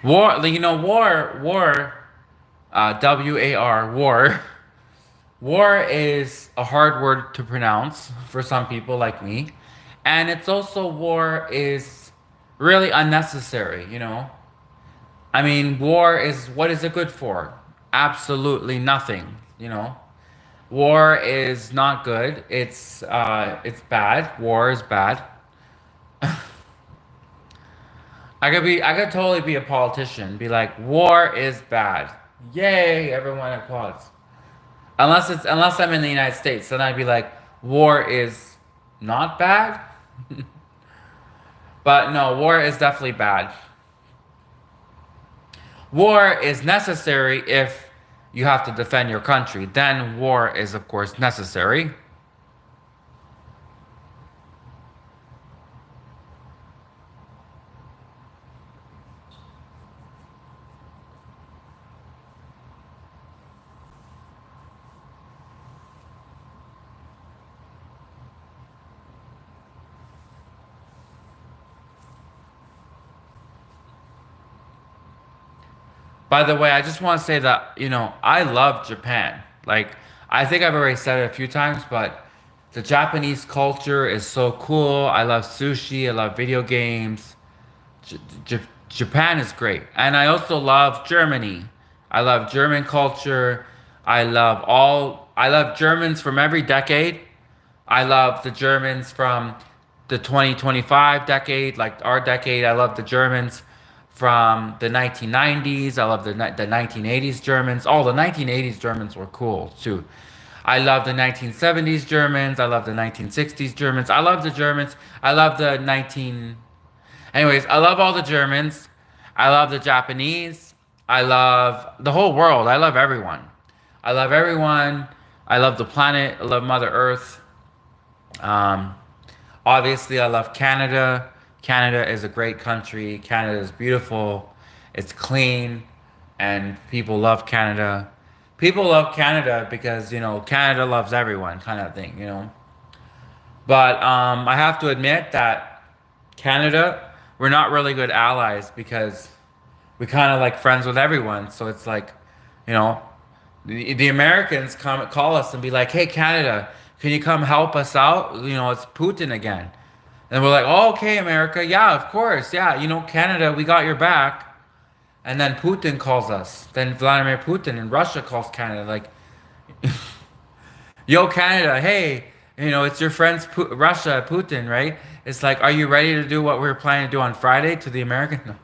war, war, war. War is a hard word to pronounce for some people like me. And it's also war is really unnecessary. I mean, war is what is it good for? Absolutely nothing. War is not good. It's bad. War is bad. I could totally be a politician, be like, war is bad. Yay, everyone applauds. Unless I'm in the United States, then I'd be like, war is not bad. But no, war is definitely bad. War is necessary if you have to defend your country. Then war is of course necessary. By the way, I just want to say that, I love Japan. Like, I think I've already said it a few times, but the Japanese culture is so cool. I love sushi, I love video games. J- J- Japan is great. And I also love Germany. I love German culture. I love Germans from every decade. I love the Germans from the 2025 decade, like our decade. I love the Germans from the 1990s. I love the 1980s Germans. All the 1980s Germans were cool too. I love the 1970s Germans. I love the 1960s Germans. I love the Germans. I love the 19. Anyways, I love all the Germans. I love the Japanese. I love the whole world. I love everyone. I love everyone. I love the planet. I love Mother Earth. Um, Obviously, I love Canada. Canada is a great country. Canada is beautiful. It's clean, and people love Canada. People love Canada because Canada loves everyone, kind of thing. But I have to admit that Canada, we're not really good allies because we kind of like friends with everyone. So it's like, you know, the Americans come call us and be like, "Hey, Canada, can you come help us out? It's Putin again." And we're like, "Oh, okay, America, yeah, of course, yeah. Canada, we got your back." And then Putin calls us. Then Vladimir Putin in Russia calls Canada like, "Yo, Canada, hey, it's your friends, Russia, Putin, right? It's like, are you ready to do what we were planning to do on Friday to the American?" No.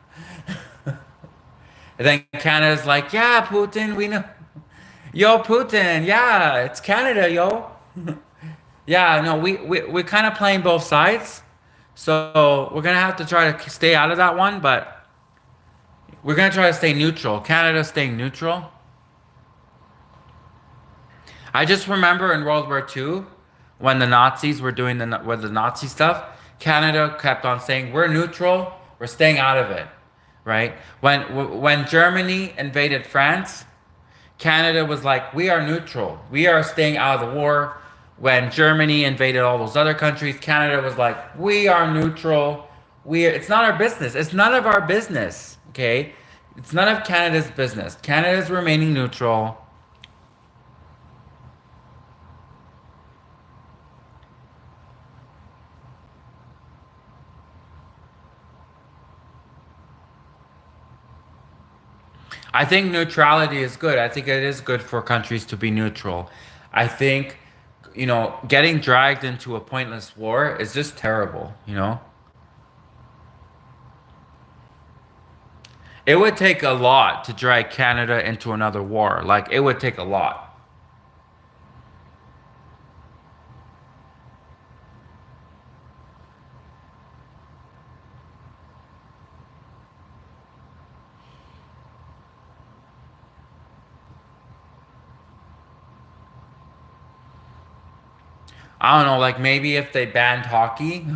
And then Canada's like, "Yeah, Putin, we know." Yo, Putin, yeah, it's Canada, yo. Yeah, no, we're kind of playing both sides. So we're going to have to try to stay out of that one, but we're going to try to stay neutral. Canada staying neutral. I just remember in World War II, when the Nazis were doing the Nazi stuff, Canada kept on saying, "We're neutral. We're staying out of it." Right? When Germany invaded France, Canada was like, "We are neutral. We are staying out of the war." When Germany invaded all those other countries, Canada was like, "We are neutral. It's not our business. It's none of our business." Okay? It's none of Canada's business. Canada's remaining neutral. I think neutrality is good. I think it is good for countries to be neutral. I think, getting dragged into a pointless war is just terrible. It would take a lot to drag Canada into another war. Like, it would take a lot. I don't know, like maybe if they banned hockey,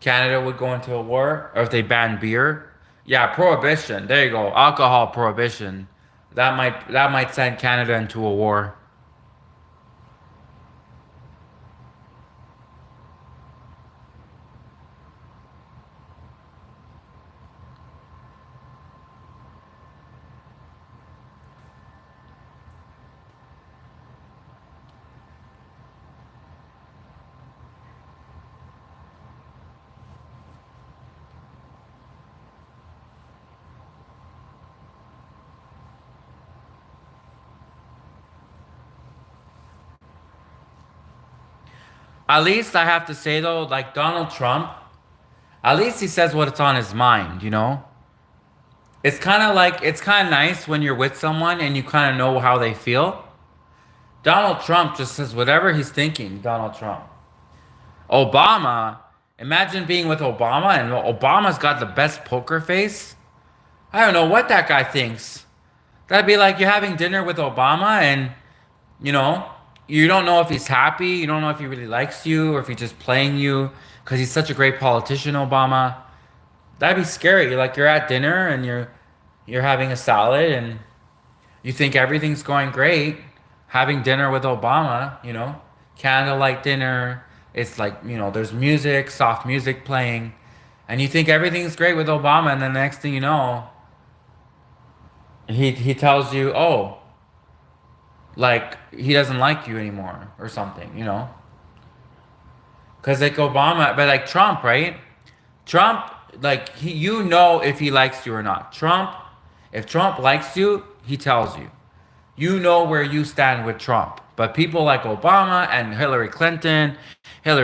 Canada would go into a war, or if they banned beer. Yeah, prohibition. There you go. Alcohol prohibition. That might send Canada into a war. At least I have to say though, like Donald Trump, at least he says what's on his mind. It's kind of nice when you're with someone and you kind of know how they feel. Donald Trump just says whatever he's thinking, Donald Trump. Obama, imagine being with Obama and Obama's got the best poker face. I don't know what that guy thinks. That'd be like you're having dinner with Obama and, you know, you don't know if he's happy, you don't know if he really likes you or if he's just playing you because he's such a great politician, Obama. That'd be scary. Like you're at dinner and you're having a salad and you think everything's going great, having dinner with Obama, candlelight dinner. It's like, there's music, soft music playing, and you think everything's great with Obama, and then the next thing you know, he tells you, oh, like he doesn't like you anymore or something. Because like Obama, but like Trump, right? Trump, like if he likes you or not. If Trump likes you, he tells you. You know where you stand with Trump. But people like Obama and Hillary Clinton and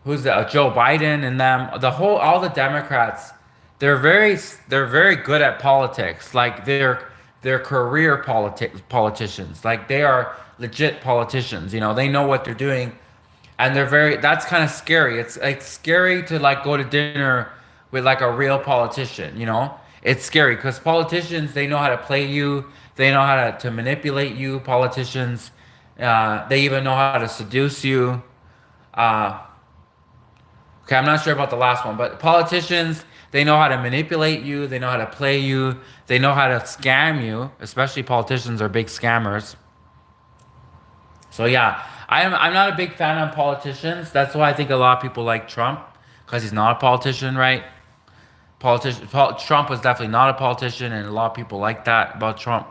who's the Joe Biden and them, all the Democrats, they're very good at politics. Like they're career politicians. Like they are legit politicians. They know what they're doing and that's kind of scary. It's like scary to like go to dinner with like a real politician. It's scary because politicians, they know how to play you, they know how to manipulate you. Politicians, they even know how to seduce you. uh okay, I'm not sure about the last one, but politicians, they know how to manipulate you, they know how to play you, they know how to scam you. Especially politicians are big scammers. So yeah, I'm not a big fan of politicians. That's why I think a lot of people like Trump, because he's not a politician, right? Trump was definitely not a politician, and a lot of people like that about Trump.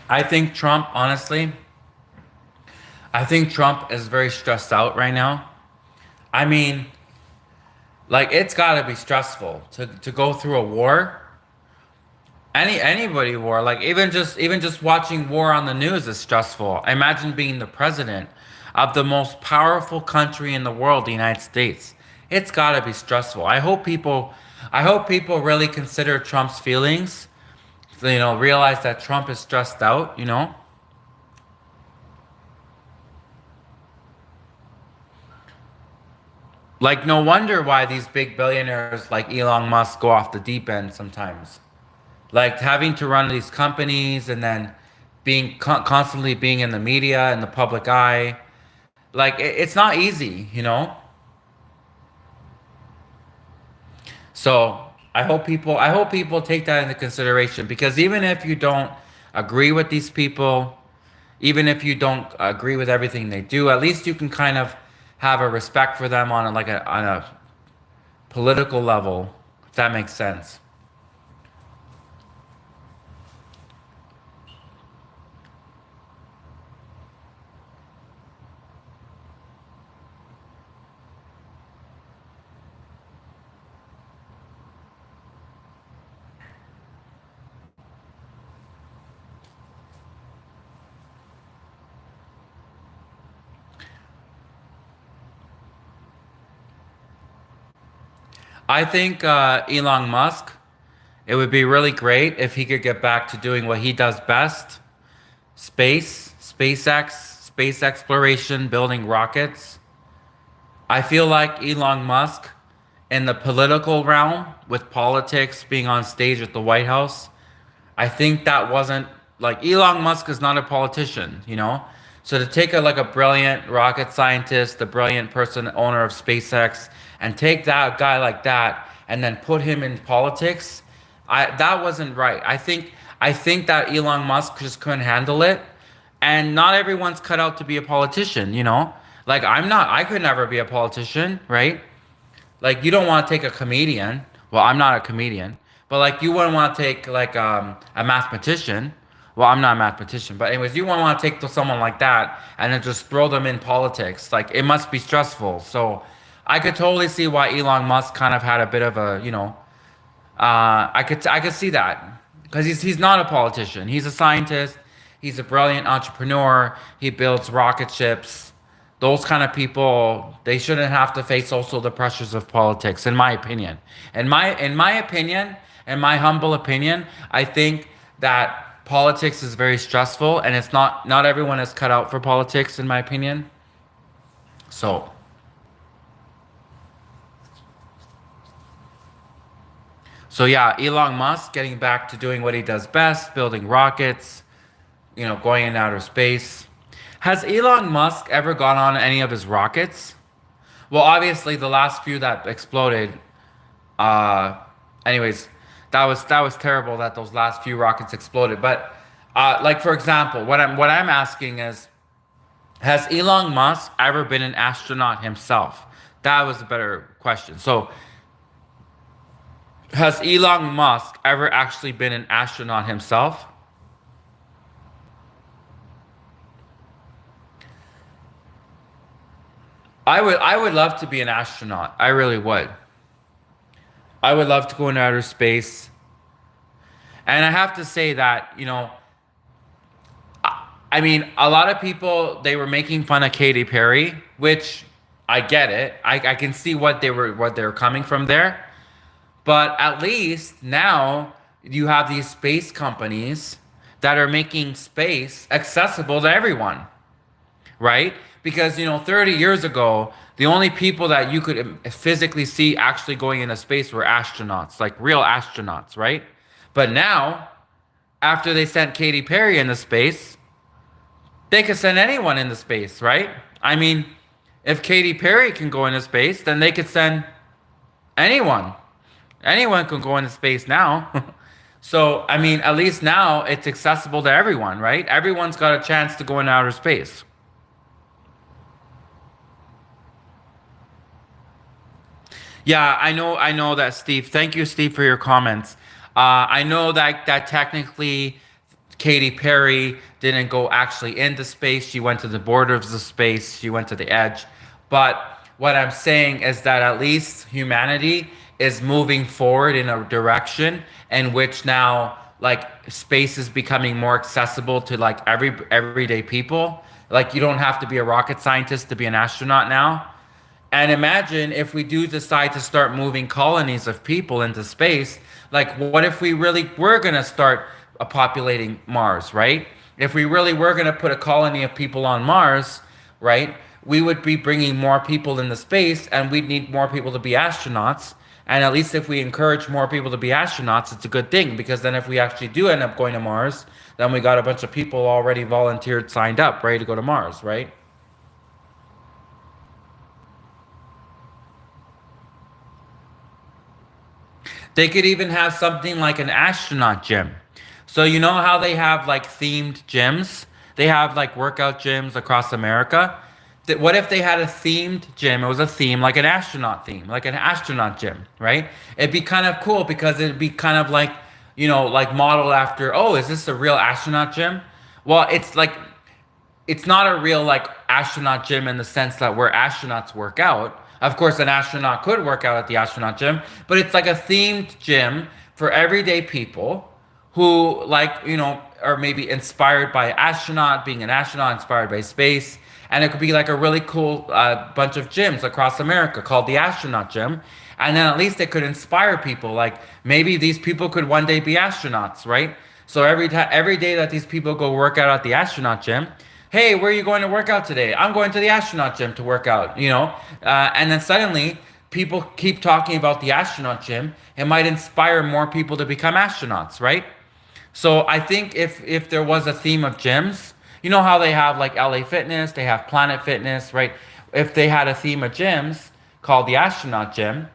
I think Trump, honestly, I think Trump is very stressed out right now. I mean, like it's got to be stressful to go through a war. Anybody war, like even just watching war on the news is stressful. Imagine being the president of the most powerful country in the world, the United States. It's got to be stressful. I hope people really consider Trump's feelings. Realize that Trump is stressed out. Like no wonder why these big billionaires like Elon Musk go off the deep end sometimes. Like having to run these companies and then constantly being in the media in the public eye. Like it's not easy. So I hope people take that into consideration because even if you don't agree with these people, even if you don't agree with everything they do, at least you can kind of have a respect for them on a political level, if that makes sense. I think Elon Musk, it would be really great if he could get back to doing what he does best: SpaceX, space exploration, building rockets. I feel like Elon Musk in the political realm, with politics being on stage at the White House, I think that wasn't like Elon Musk is not a politician. So to take a brilliant rocket scientist, the brilliant person, owner of SpaceX, and take that guy like that and then put him in politics, that wasn't right. I think that Elon Musk just couldn't handle it, and not everyone's cut out to be a politician. Like I'm not. I could never be a politician, right? Like you don't want to take a comedian. Well, I'm not a comedian, but like you wouldn't want to take like a mathematician. Well, I'm not a mathematician, but anyways, you wouldn't want to take to someone like that and then just throw them in politics. Like it must be stressful. So I could totally see why Elon Musk kind of had a bit of I could see that because he's not a politician. He's a scientist. He's a brilliant entrepreneur. He builds rocket ships. Those kind of people, they shouldn't have to face also the pressures of politics, in my opinion. In my opinion, in my humble opinion, I think that politics is very stressful, and it's not everyone is cut out for politics, in my opinion. So so yeah, Elon Musk getting back to doing what he does best, building rockets, going in outer space. Has Elon Musk ever gone on any of his rockets? Well, obviously the last few that exploded. Uh, anyways, that was terrible that those last few rockets exploded. But like for example, what I'm asking is, has Elon Musk ever been an astronaut himself? That was a better question. So, has Elon Musk ever actually been an astronaut himself? I would love to be an astronaut. I really would. I would love to go into outer space. And I have to say that, I mean, a lot of people they were making fun of Katy Perry, which I get it. I can see what they were coming from there. But at least now you have these space companies that are making space accessible to everyone, right? Because 30 years ago, the only people that you could physically see actually going into space were astronauts, like real astronauts, right? But now, after they sent Katy Perry into space, they could send anyone into space, right? I mean, if Katy Perry can go into space, then they could send anyone. Anyone can go into space now. So, I mean, at least now it's accessible to everyone, right? Everyone's got a chance to go into outer space. Yeah, I know that, Steve. Thank you, Steve, for your comments. I know that technically Katy Perry didn't go actually into space. She went to the borders of space. She went to the edge. But what I'm saying is that at least humanity is moving forward in a direction in which now like space is becoming more accessible to like everyday people. Like you don't have to be a rocket scientist to be an astronaut now. And imagine if we do decide to start moving colonies of people into space, like what if we really were going to start populating Mars, right? If we really were going to put a colony of people on Mars, right? We would be bringing more people into space and we'd need more people to be astronauts. And at least if we encourage more people to be astronauts, it's a good thing because then if we actually do end up going to Mars, then we got a bunch of people already volunteered, signed up, ready to go to Mars, right? They could even have something like an astronaut gym. So you know how they have like themed gyms? They have like workout gyms across America. What if they had a themed gym? It was a theme, like an astronaut theme, like an astronaut gym, right? It'd be kind of cool because it'd be kind of like, like modeled after, oh, is this a real astronaut gym? Well, it's not a real like astronaut gym in the sense that where astronauts work out. Of course, an astronaut could work out at the astronaut gym, but it's like a themed gym for everyday people who like, are maybe inspired by astronaut, being an astronaut, inspired by space. And it could be like a really cool bunch of gyms across America called the astronaut gym. And then at least it could inspire people. Like maybe these people could one day be astronauts, right? So every day that these people go work out at the astronaut gym, hey, where are you going to work out today? I'm going to the astronaut gym to work out, and then suddenly people keep talking about the astronaut gym. It might inspire more people to become astronauts, right? So I think if there was a theme of gyms, you know how they have like LA Fitness, they have Planet Fitness, right? If they had a theme of gyms called the astronaut gym,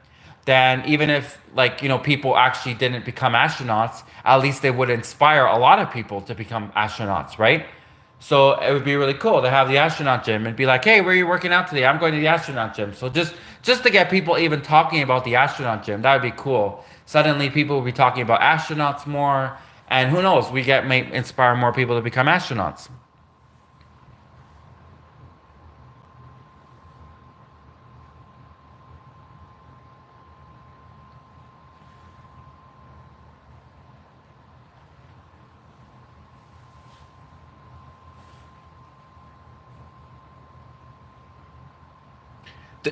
then even if like, people actually didn't become astronauts, at least they would inspire a lot of people to become astronauts, right? So it would be really cool to have the astronaut gym and be like, hey, where are you working out today? I'm going to the astronaut gym. So just to get people even talking about the astronaut gym, that would be cool. Suddenly people will be talking about astronauts more, and who knows, may inspire more people to become astronauts.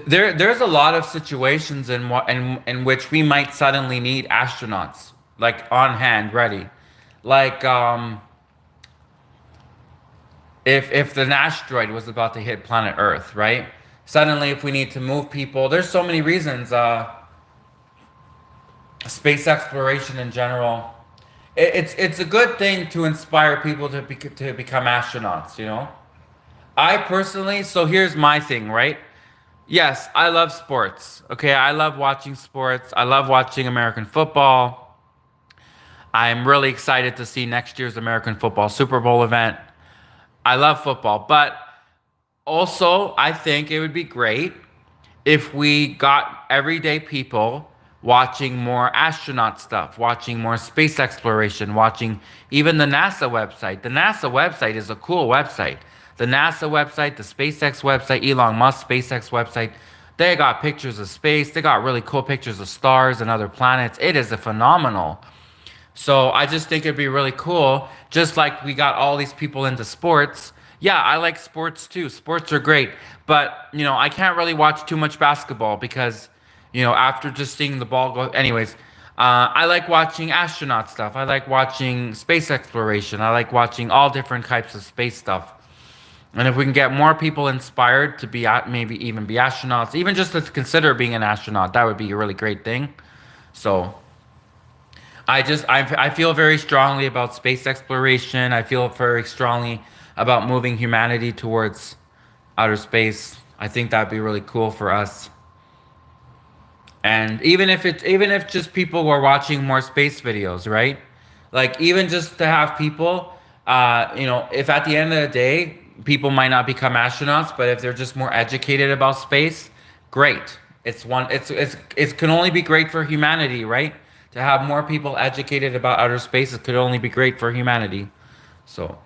There's a lot of situations in which we might suddenly need astronauts like on hand, ready. Like if an asteroid was about to hit planet Earth, right? Suddenly, if we need to move people, there's so many reasons. Space exploration in general, it's a good thing to inspire people to become astronauts. I personally, so here's my thing, right? Yes, I love sports. Okay, I love watching sports. I love watching American football. I'm really excited to see next year's American football Super Bowl event. I love football, but also I think it would be great if we got everyday people watching more astronaut stuff, watching more space exploration, watching even the NASA website. The NASA website is a cool website. The NASA website, the SpaceX website, Elon Musk SpaceX website, they got pictures of space. They got really cool pictures of stars and other planets. It is a phenomenal. So I just think it'd be really cool. Just like we got all these people into sports. Yeah, I like sports too. Sports are great. But, I can't really watch too much basketball because, after just seeing the ball go. Anyways, I like watching astronaut stuff. I like watching space exploration. I like watching all different types of space stuff. And if we can get more people inspired to be maybe even be astronauts, even just to consider being an astronaut, that would be a really great thing. So I feel very strongly about space exploration. I feel very strongly about moving humanity towards outer space. I think that'd be really cool for us. And even if just people were watching more space videos, right? Like even just to have people, if at the end of the day people might not become astronauts, but if they're just more educated about space, great. It can only be great for humanity, right? To have more people educated about outer space, it could only be great for humanity. So,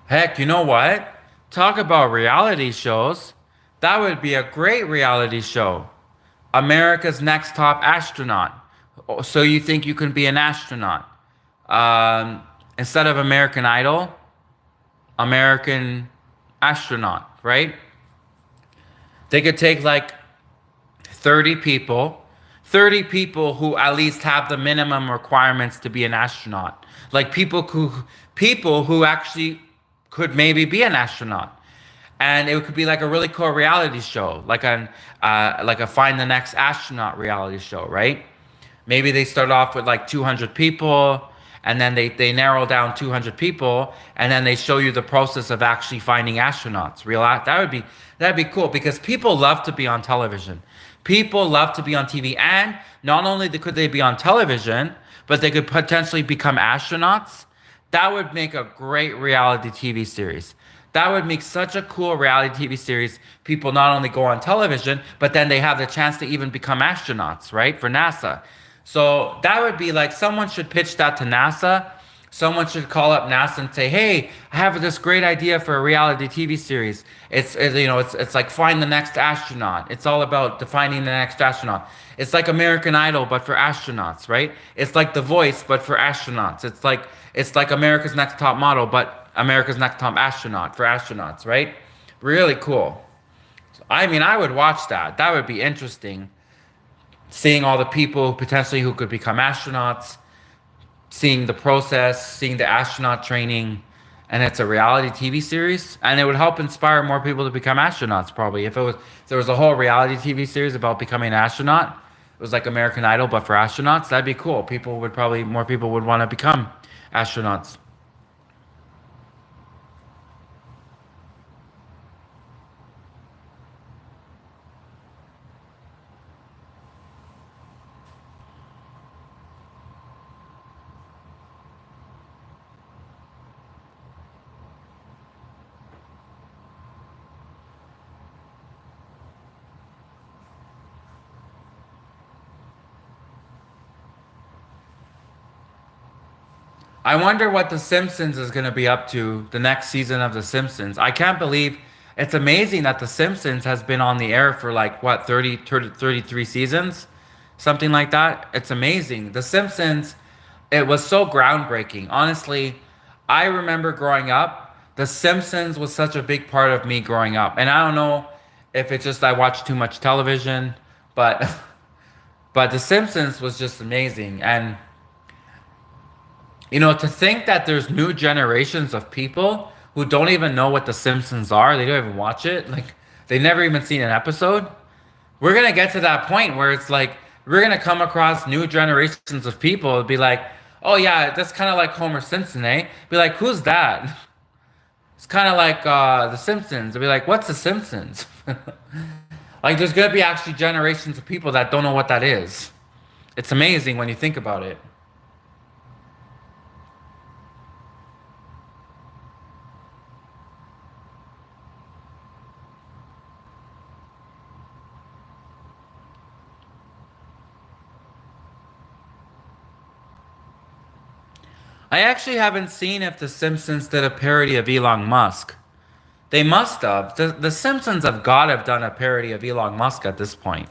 heck, you know what? Talk about reality shows. That would be a great reality show. America's Next Top Astronaut. Oh, so you think you can be an astronaut? Instead of American Idol, American astronaut, right? They could take like 30 people, 30 people who at least have the minimum requirements to be an astronaut. Like people who actually could maybe be an astronaut. And it could be like a really cool reality show, like a Find the Next Astronaut reality show, right? Maybe they start off with like 200 people, and then they narrow down 200 people, and then they show you the process of actually finding astronauts. That'd be cool because people love to be on television. People love to be on TV, and not only could they be on television, but they could potentially become astronauts. That would make a great reality TV series. That would make such a cool reality TV series. People not only go on television, but then they have the chance to even become astronauts, right? For NASA. So that would be like someone should pitch that to NASA. Someone should call up NASA and say, "Hey, I have this great idea for a reality TV series. It's like Find the Next Astronaut. It's all about defining the next astronaut. It's like American Idol but for astronauts, right? It's like The Voice but for astronauts. It's like America's Next Top Model but America's Next Top Astronaut for astronauts, right? Really cool. I mean, I would watch that. That would be interesting. Seeing all the people potentially who could become astronauts, seeing the process, seeing the astronaut training, and it's a reality TV series, and it would help inspire more people to become astronauts. Probably, if there was a whole reality TV series about becoming an astronaut, it was like American Idol but for astronauts. That'd be cool. More people would want to become astronauts. I wonder what The Simpsons is going to be up to the next season of The Simpsons. I can't believe it's amazing that The Simpsons has been on the air for like what 33 seasons, something like that. It's amazing. The Simpsons, it was so groundbreaking. Honestly, I remember growing up, The Simpsons was such a big part of me growing up. And I don't know if it's just I watched too much television, but but The Simpsons was just amazing. And to think that there's new generations of people who don't even know what The Simpsons are, they don't even watch it, like they never even seen an episode. We're gonna get to that point where it's like we're gonna come across new generations of people and be like, oh yeah, that's kind of like Homer Simpson, eh? Be like, who's that? It's kind of like The Simpsons. They'll be like, what's The Simpsons? Like, there's gonna be actually generations of people that don't know what that is. It's amazing when you think about it. I actually haven't seen if The Simpsons did a parody of Elon Musk. They must have. The Simpsons have got to have done a parody of Elon Musk at this point.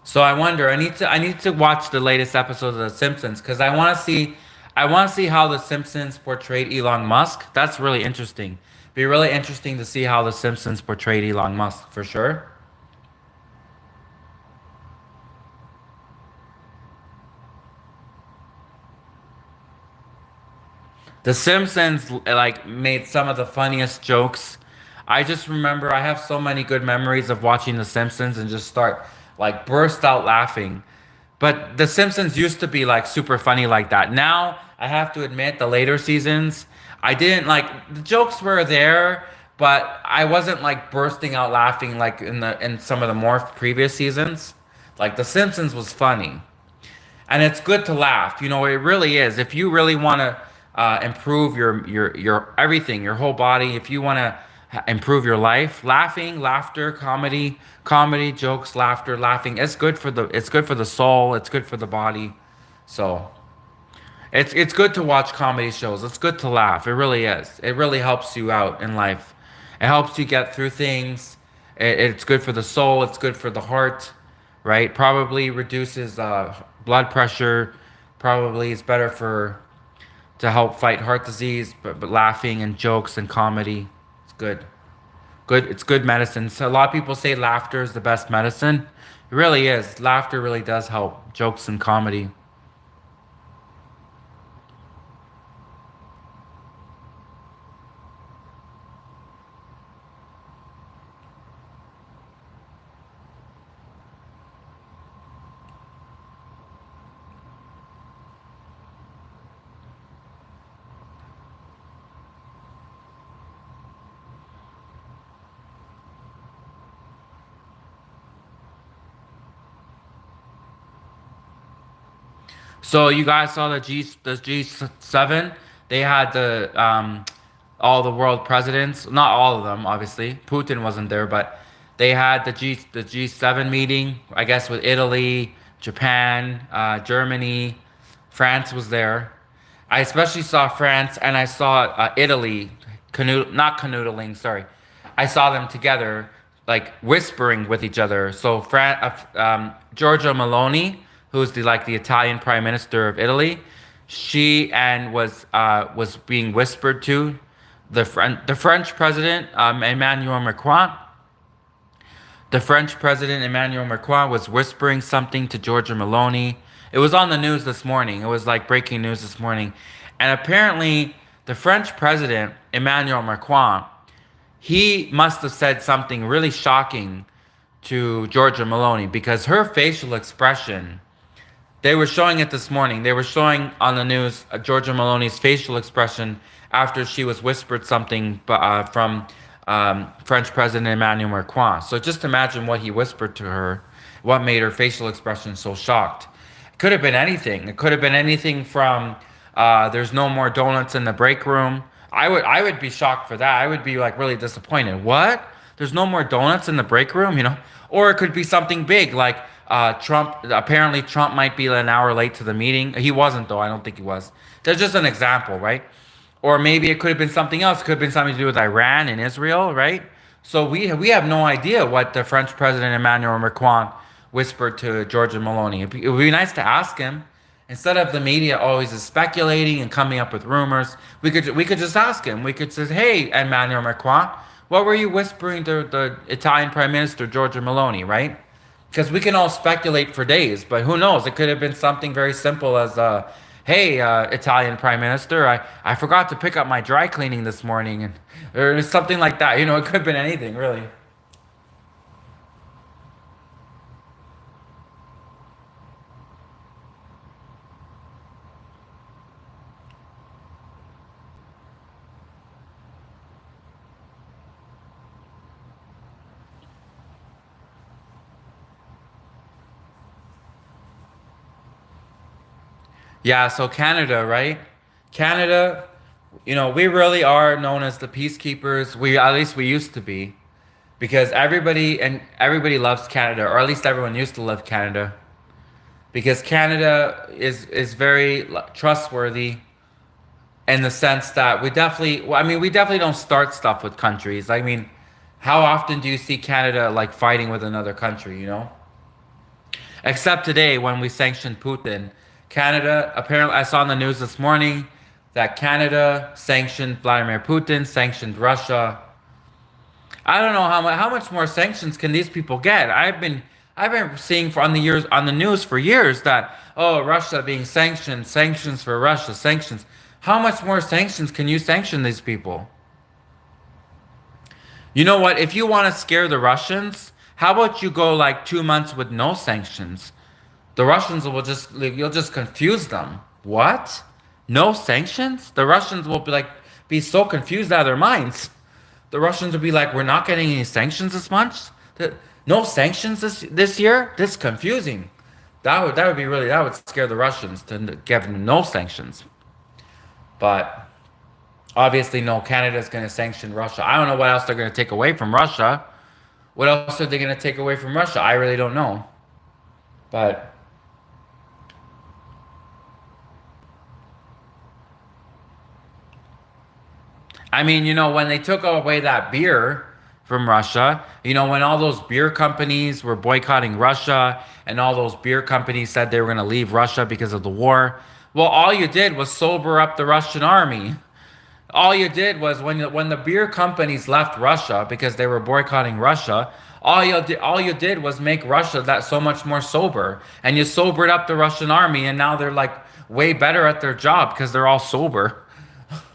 So I wonder. I need to watch the latest episode of The Simpsons because I want to see how The Simpsons portrayed Elon Musk. That's really interesting. Be really interesting to see how The Simpsons portrayed Elon Musk for sure. The Simpsons like made some of the funniest jokes. I just remember I have so many good memories of watching The Simpsons and just start like burst out laughing. But The Simpsons used to be like super funny like that. Now I have to admit the later seasons, I didn't like the jokes were there, but I wasn't like bursting out laughing like in some of the more previous seasons. Like The Simpsons was funny. And it's good to laugh. You know, it really is. If you really want to improve your everything, your whole body, if you want to improve your life, laughter, comedy, jokes, laughter, laughing, it's good for the soul, it's good for the body. So, it's good to watch comedy shows. It's good to laugh. It really is. It really helps you out in life. It helps you get through things. It's good for the soul. It's good for the heart, right? Probably reduces blood pressure. Probably it's better for to help fight heart disease. But laughing and jokes and comedy, it's good. Good. It's good medicine. So a lot of people say laughter is the best medicine. It really is. Laughter really does help. Jokes and comedy. So you guys saw the G7. They had the all the world presidents, not all of them, obviously. Putin wasn't there, but they had the G7 meeting. I guess with Italy, Japan, Germany, France was there. I especially saw France and I saw Italy not canoodling. Sorry, I saw them together, like whispering with each other. So Giorgia Meloni, who's the Italian Prime Minister of Italy, she and was being whispered to the French President Emmanuel Macron. The French President Emmanuel Macron was whispering something to Giorgia Meloni. It was on the news this morning. It was like breaking news this morning, and apparently the French President Emmanuel Macron, he must have said something really shocking to Giorgia Meloni because her facial expression, they were showing it this morning. They were showing on the news Giorgia Meloni's facial expression after she was whispered something from French President Emmanuel Macron. So just imagine what he whispered to her, what made her facial expression so shocked. It could have been anything. It could have been anything from there's no more donuts in the break room. I would be shocked for that. I would be like really disappointed. What? There's no more donuts in the break room, you know? Or it could be something big like Trump. Apparently, Trump might be an hour late to the meeting. He wasn't though. I don't think he was. That's just an example, right? Or maybe it could have been something else. It could have been something to do with Iran and Israel, right? So we have no idea what the French President Emmanuel Macron whispered to Giorgia Meloni. It would be nice to ask him. Instead of the media always is speculating and coming up with rumors, we could just ask him. We could say, "Hey, Emmanuel Macron, what were you whispering to the Italian Prime Minister Giorgia Meloni?" Right? Because we can all speculate for days, but who knows? It could have been something very simple as, "Hey, Italian Prime Minister, I forgot to pick up my dry cleaning this morning," and or something like that. You know, it could have been anything really. Yeah, so Canada, right? Canada, you know, we really are known as the peacekeepers. We at least we used to be because everybody loves Canada, or at least everyone used to love Canada because Canada is very trustworthy in the sense that well, I mean, we definitely don't start stuff with countries. I mean, how often do you see Canada like fighting with another country, you know? Except today when we sanctioned Putin. Canada, apparently, I saw in the news this morning that Canada sanctioned Vladimir Putin, sanctioned Russia. I don't know how much more sanctions can these people get. I've been seeing for on the years on the news for years that oh Russia being sanctioned, sanctions for Russia, sanctions. How much more sanctions can you sanction these people? You know what? If you want to scare the Russians, how about you go like 2 months with no sanctions? The Russians will just like, you'll just confuse them. What? No sanctions? The Russians will be so confused out of their minds. The Russians will be like, we're not getting any sanctions this month. No sanctions this year. This is confusing. That would be really that would scare the Russians to give them no sanctions. But obviously, no, Canada's going to sanction Russia. I don't know what else they're going to take away from Russia. What else are they going to take away from Russia? I really don't know. But I mean, when they took away that beer from Russia, when all those beer companies were boycotting Russia and all those beer companies said they were going to leave Russia because of the war, well, all you did was sober up the Russian army. All you did was when the beer companies left Russia because they were boycotting Russia, all you did was make Russia that so much more sober, and you sobered up the Russian army, and now they're like way better at their job because they're all sober.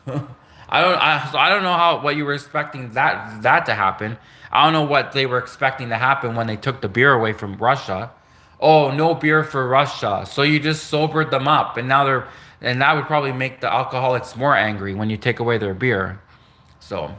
So I don't know how what you were expecting that to happen. I don't know what they were expecting to happen when they took the beer away from Russia. Oh, no beer for Russia. So you just sobered them up, and that would probably make the alcoholics more angry when you take away their beer. So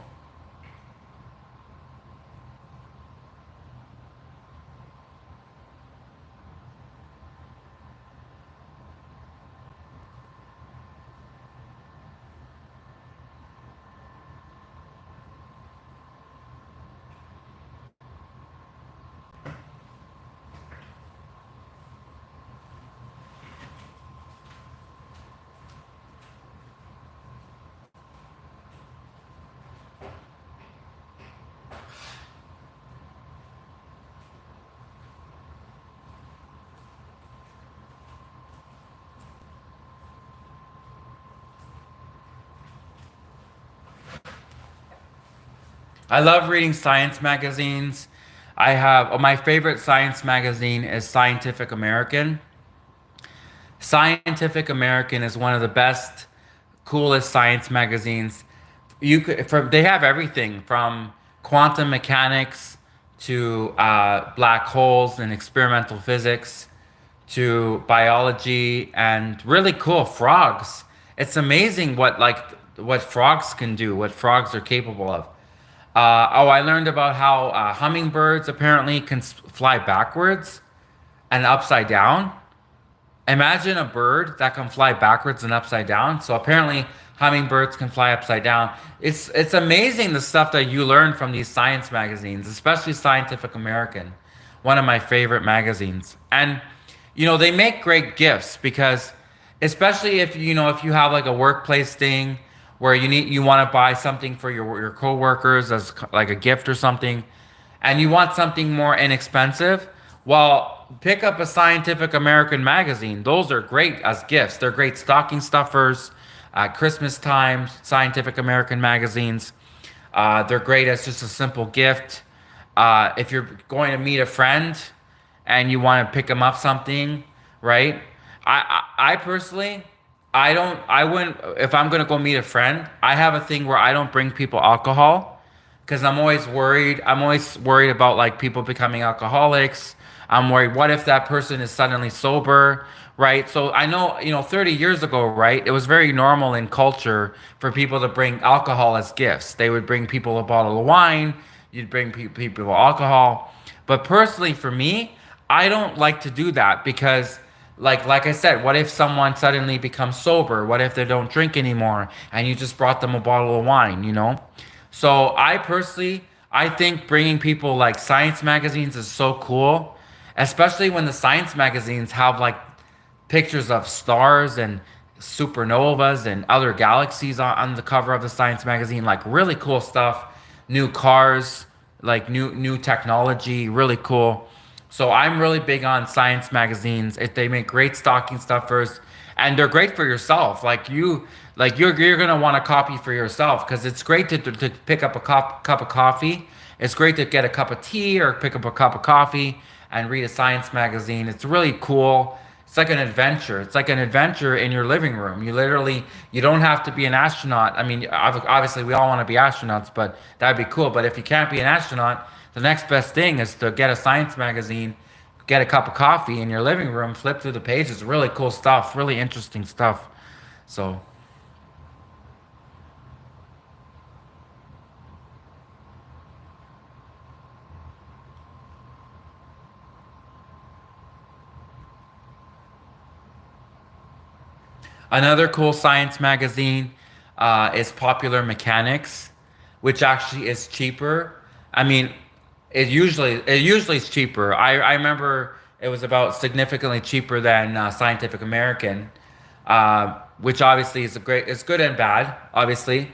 I love reading science magazines. My favorite science magazine is Scientific American. Scientific American is one of the best, coolest science magazines. They have everything from quantum mechanics to black holes and experimental physics to biology and really cool frogs. It's amazing what frogs can do, what frogs are capable of. I learned about how hummingbirds apparently can fly backwards and upside down. Imagine a bird that can fly backwards and upside down. So apparently hummingbirds can fly upside down. It's amazing the stuff that you learn from these science magazines, especially Scientific American, one of my favorite magazines. And they make great gifts because especially if you have like a workplace thing where you want to buy something for your coworkers as like a gift or something and you want something more inexpensive, well, pick up a Scientific American magazine. Those are great as gifts. They're great stocking stuffers at Christmas time, Scientific American magazines. They're great as just a simple gift. If you're going to meet a friend and you want to pick them up something, right? I personally, I wouldn't, if I'm going to go meet a friend, I have a thing where I don't bring people alcohol because I'm always worried. I'm always worried about like people becoming alcoholics. I'm worried, what if that person is suddenly sober, right? So I know, 30 years ago, right, it was very normal in culture for people to bring alcohol as gifts. They would bring people a bottle of wine, you'd bring people alcohol. But personally, for me, I don't like to do that because, like I said, what if someone suddenly becomes sober? What if they don't drink anymore and you just brought them a bottle of wine? So I think bringing people like science magazines is so cool, especially when the science magazines have like pictures of stars and supernovas and other galaxies on the cover of the science magazine, like really cool stuff, new cars, like new technology, really cool. So I'm really big on science magazines. If they make great stocking stuffers, and they're great for yourself. You're gonna want a copy for yourself because it's great to pick up a cup of coffee. It's great to get a cup of tea or pick up a cup of coffee and read a science magazine. It's really cool. It's like an adventure. It's like an adventure in your living room. You don't have to be an astronaut. I mean, obviously we all want to be astronauts, but that'd be cool. But if you can't be an astronaut, the next best thing is to get a science magazine, get a cup of coffee in your living room, flip through the pages. Really cool stuff, really interesting stuff. So, Another cool science magazine is Popular Mechanics, which actually is cheaper. I mean, it usually is cheaper. I remember it was about significantly cheaper than Scientific American, which obviously is a great. It's good and bad, obviously.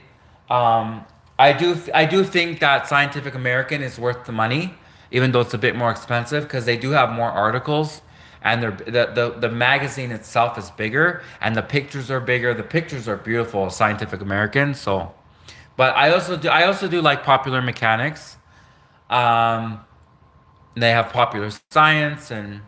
I do think that Scientific American is worth the money, even though it's a bit more expensive because they do have more articles, and the magazine itself is bigger, and the pictures are bigger. The pictures are beautiful, Scientific American. So, but I also do like Popular Mechanics. Um, they have Popular Science and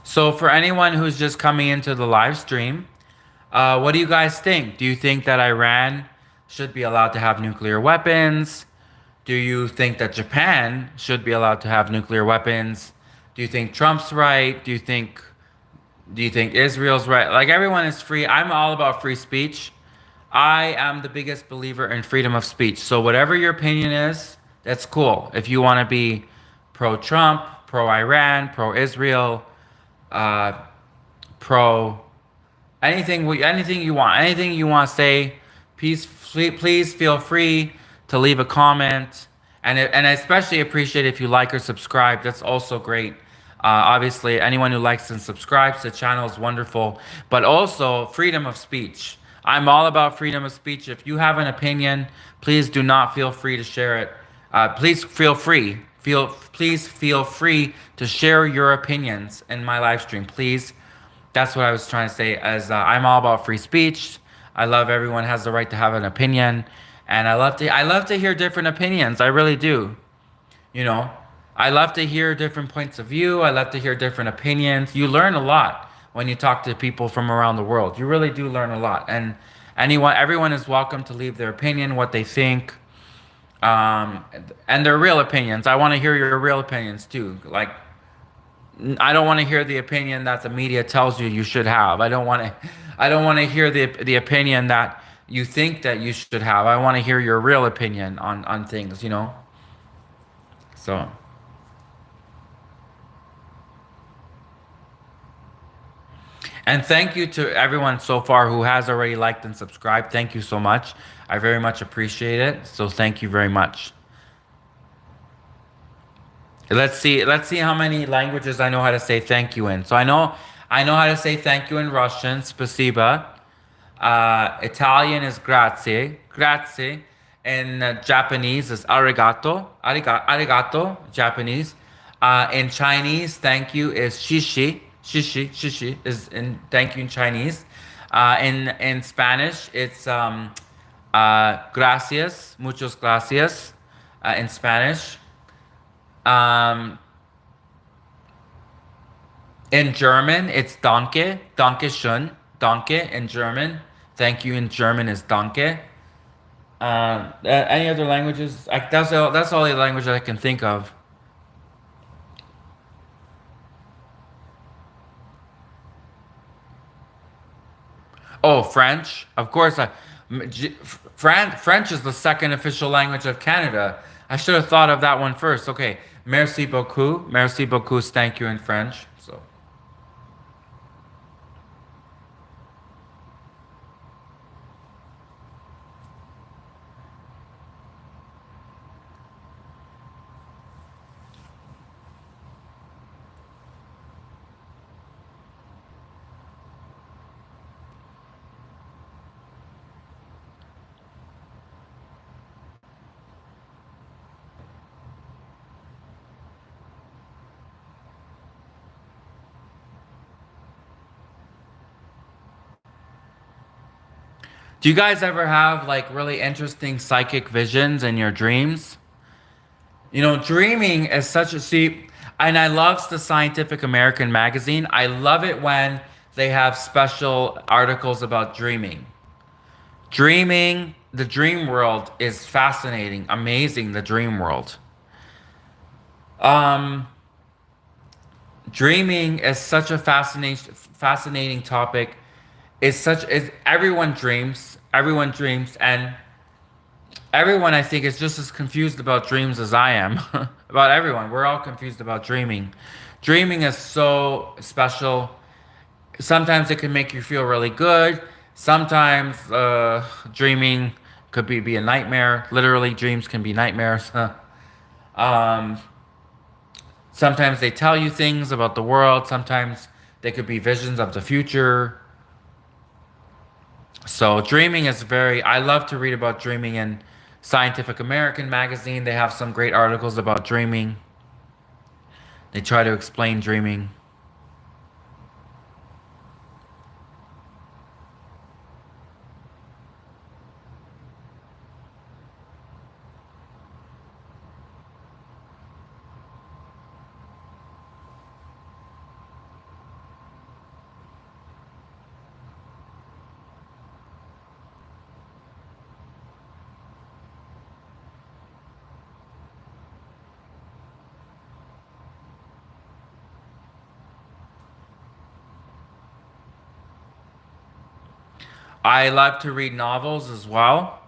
so for anyone who's just coming into the live stream, what do you guys think? Do you think that Iran should be allowed to have nuclear weapons? Do you think that Japan should be allowed to have nuclear weapons? Do you think Trump's right? Do you think Israel's right? Like everyone is free. I'm all about free speech. I am the biggest believer in freedom of speech. So whatever your opinion is, that's cool. If you want to be pro Trump, pro Iran, pro Israel, uh, pro anything you want to say, please feel free to leave a comment, and I especially appreciate if you like or subscribe. That's also great. Obviously, anyone who likes and subscribes to the channel is wonderful, but also freedom of speech. I'm all about freedom of speech. If you have an opinion, please do not feel free to share it. Please feel free to share your opinions in my live stream, please. That's what I was trying to say. As I'm all about free speech. I love everyone has the right to have an opinion, and I love to hear different opinions. I really do. You know, I love to hear different points of view. I love to hear different opinions. You learn a lot when you talk to people from around the world. You really do learn a lot, and everyone is welcome to leave their opinion, what they think, um, and their real opinions. I want to hear your real opinions too. Like I don't want to hear the opinion that the media tells you should have. I don't want to hear the opinion that you think that you should have. I want to hear your real opinion on things, you know? So, and thank you to everyone so far who has already liked and subscribed. Thank you so much. I very much appreciate it. So, thank you very much. Let's see how many languages I know how to say thank you in. So I know how to say thank you in Russian, spasiba. Italian is grazie, grazie. In Japanese is arigato, arigato, Japanese. In Chinese, thank you is shishi, shishi, shishi is in thank you in Chinese. In Spanish, it's gracias, muchos gracias. In Spanish. Um, in German, it's danke, danke schön, danke in German. Thank you in German is danke. Any other languages? That's all the language I can think of. Oh, French, of course. French is the second official language of Canada. I should have thought of that one first. Okay, merci beaucoup. Merci beaucoup is thank you in French. So. Do you guys ever have like really interesting psychic visions in your dreams? Dreaming is such a see, and I love the Scientific American magazine. I love it when they have special articles about dreaming. Dreaming, the dream world is fascinating, amazing. The dream world. Um, Dreaming is such a fascinating topic. It's such is everyone dreams, and everyone I think is just as confused about dreams as I am. About everyone, we're all confused about dreaming. Dreaming is so special. Sometimes it can make you feel really good. Sometimes dreaming could be a nightmare. Literally, dreams can be nightmares. um, Sometimes they tell you things about the world. Sometimes they could be visions of the future. So dreaming is very. I love to read about dreaming in Scientific American magazine. They have some great articles about dreaming. They try to explain dreaming. I love to read novels as well,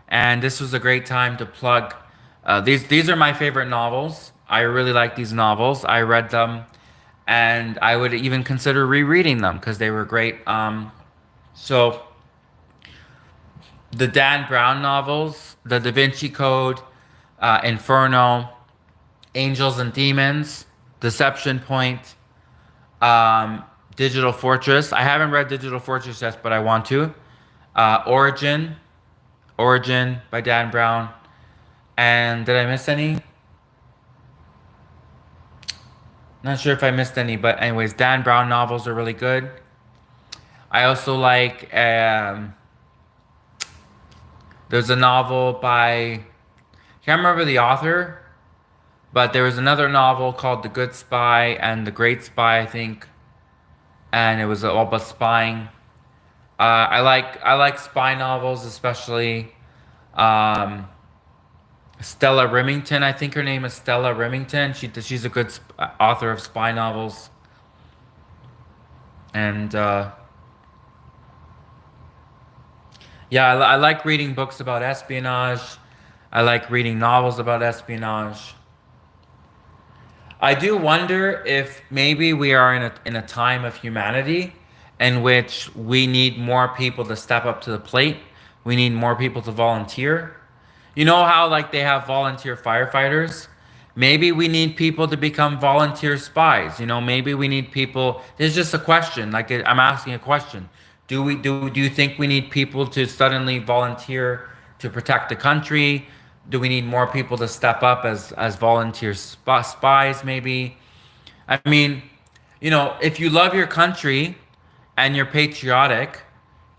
and this was a great time to plug. These are my favorite novels. I really like these novels. I read them, and I would even consider rereading them because they were great. So the Dan Brown novels, The Da Vinci Code, Inferno, Angels and Demons, Deception Point, um, Digital Fortress. I haven't read Digital Fortress yet, but I want to. Origin, Origin by Dan Brown. And did I miss any? Not sure if I missed any, but anyways, Dan Brown novels are really good. I also like there's a novel by can't remember the author, but there was another novel called The Good Spy and The Great Spy, I think, and it was all about spying. I like spy novels, especially um, Stella Remington. I think her name is Stella Remington. She's a good author of spy novels, and yeah, I like reading books about espionage. I like reading novels about espionage. I do wonder if maybe we are in a time of humanity in which we need more people to step up to the plate. We need more people to volunteer. You know how like they have volunteer firefighters? Maybe we need people to become volunteer spies. Maybe we need people. It's just a question. Like I'm asking a question. Do you think we need people to suddenly volunteer to protect the country? Do we need more people to step up as volunteer spies? Maybe. I mean, if you love your country and you're patriotic,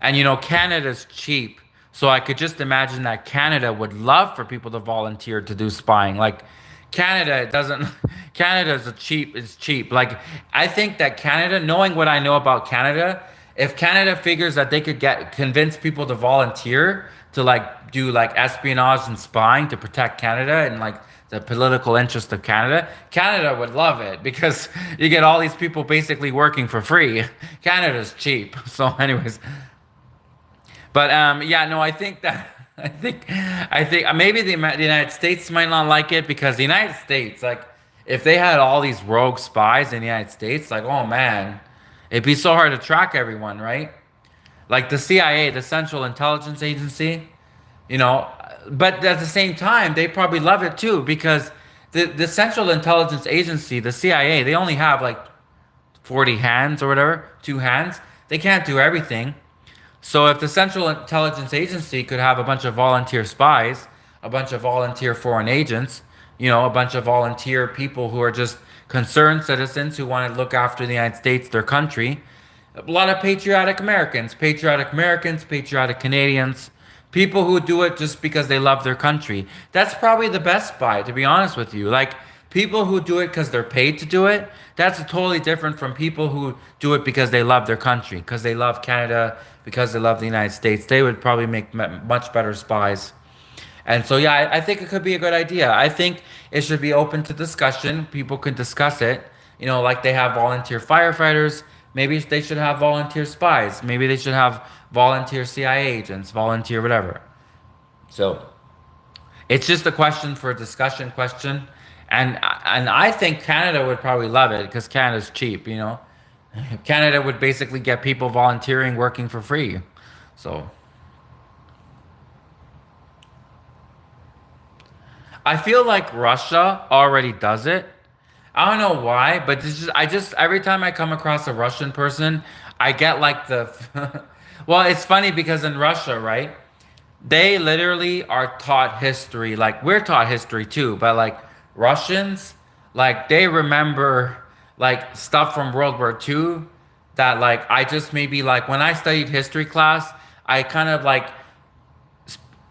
and Canada's cheap, so I could just imagine that Canada would love for people to volunteer to do spying. Like Canada doesn't Canada is cheap. Like I think that Canada, knowing what I know about Canada, if Canada figures that they could get convince people to volunteer to like do like espionage and spying to protect Canada and like the political interest of Canada, Canada would love it because you get all these people basically working for free. Canada's cheap. So anyways, but yeah, no, I think that I think maybe the United States might not like it because the United States, like, if they had all these rogue spies in the United States, like, oh man, it'd be so hard to track everyone, right? Like the CIA, the Central Intelligence Agency, you know. But at the same time, they probably love it too because the Central Intelligence Agency, the CIA, they only have like 40 hands or whatever, two hands. They can't do everything. So if the Central Intelligence Agency could have a bunch of volunteer spies, a bunch of volunteer foreign agents, a bunch of volunteer people who are just concerned citizens who want to look after the United States, their country, a lot of patriotic Americans, patriotic Canadians, people who do it just because they love their country. That's probably the best spy, to be honest with you. Like People who do it because they're paid to do it, that's totally different from people who do it because they love their country, because they love Canada, because they love the United States. They would probably make much better spies. And so, yeah, I think it could be a good idea. I think it should be open to discussion. People can discuss it. You know, like they have volunteer firefighters. Maybe they should have volunteer spies. Maybe they should have volunteer CIA agents, volunteer whatever. So it's just a question for a discussion question. And I think Canada would probably love it because Canada's cheap, you know. Canada would basically get people volunteering, working for free. So I feel like Russia already does it. I don't know why, but it's just I just every time I come across a Russian person, I get like the well, it's funny because in Russia, right? They literally are taught history. Like we're taught history too, but like Russians, like they remember like stuff from World War II that like I just maybe like when I studied history class, I kind of like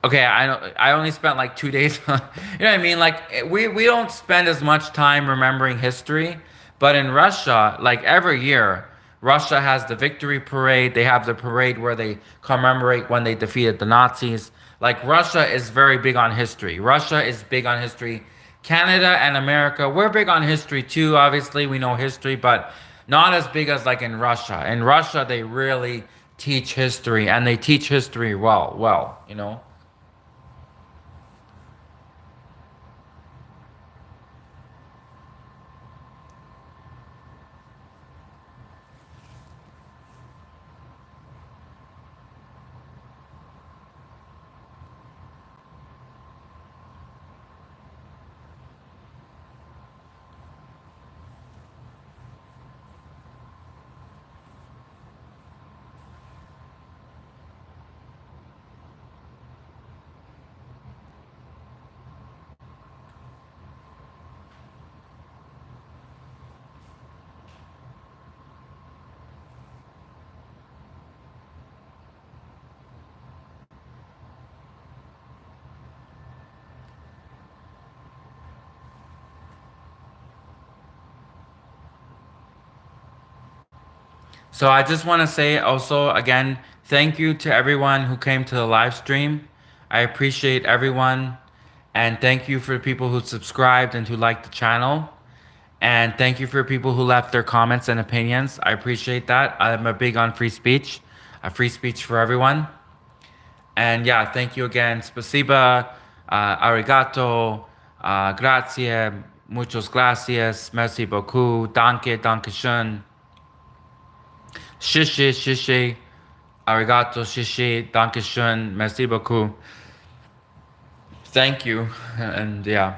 okay, I only spent like 2 days on, you know what I mean? Like we don't spend as much time remembering history, but in Russia, like every year, Russia has the victory parade. They have the parade where they commemorate when they defeated the Nazis. Like Russia is very big on history. Russia is big on history. Canada and America, we're big on history too. Obviously, we know history, but not as big as like in Russia. In Russia, they really teach history and they teach history well, you know? So I just want to say also again, thank you to everyone who came to the live stream. I appreciate everyone, and thank you for the people who subscribed and who liked the channel. And thank you for people who left their comments and opinions. I appreciate that. I'm a big on free speech for everyone. And yeah, thank you again. Spasiba, arigato, grazie, muchos gracias, merci beaucoup, danke schön. Shishi, shishi, arigato, shishi, dankeschön, merci beaucoup. Thank you. And yeah.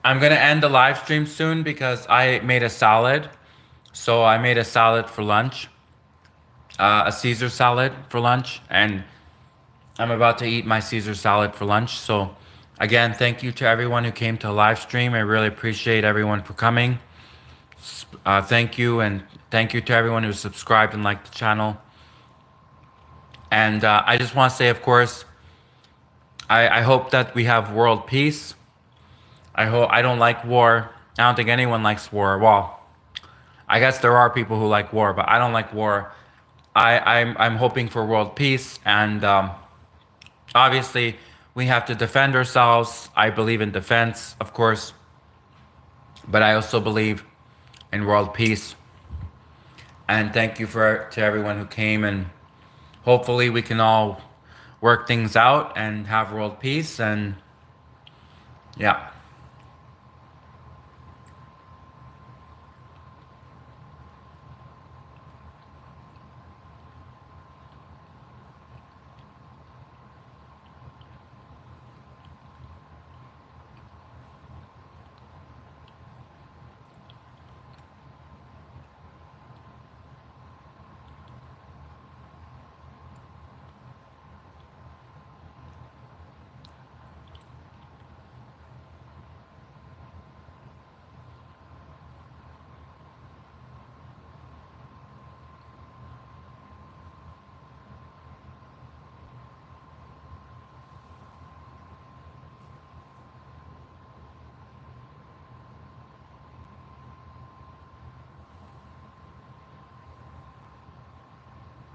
I'm gonna end the live stream soon because I made a salad. So I made a salad for lunch, a Caesar salad for lunch, and I'm about to eat my Caesar salad for lunch. So Again, thank you to everyone who came to the live stream. I really appreciate everyone for coming. Thank you, and thank you to everyone who subscribed and liked the channel. And I just want to say, of course, I hope that we have world peace. I don't like war. I don't think anyone likes war. Well, I guess there are people who like war, but I don't like war. I'm hoping for world peace, and obviously we have to defend ourselves. I believe in defense, of course, but I also believe in world peace. And thank you to everyone who came, and hopefully we can all work things out and have world peace. And yeah.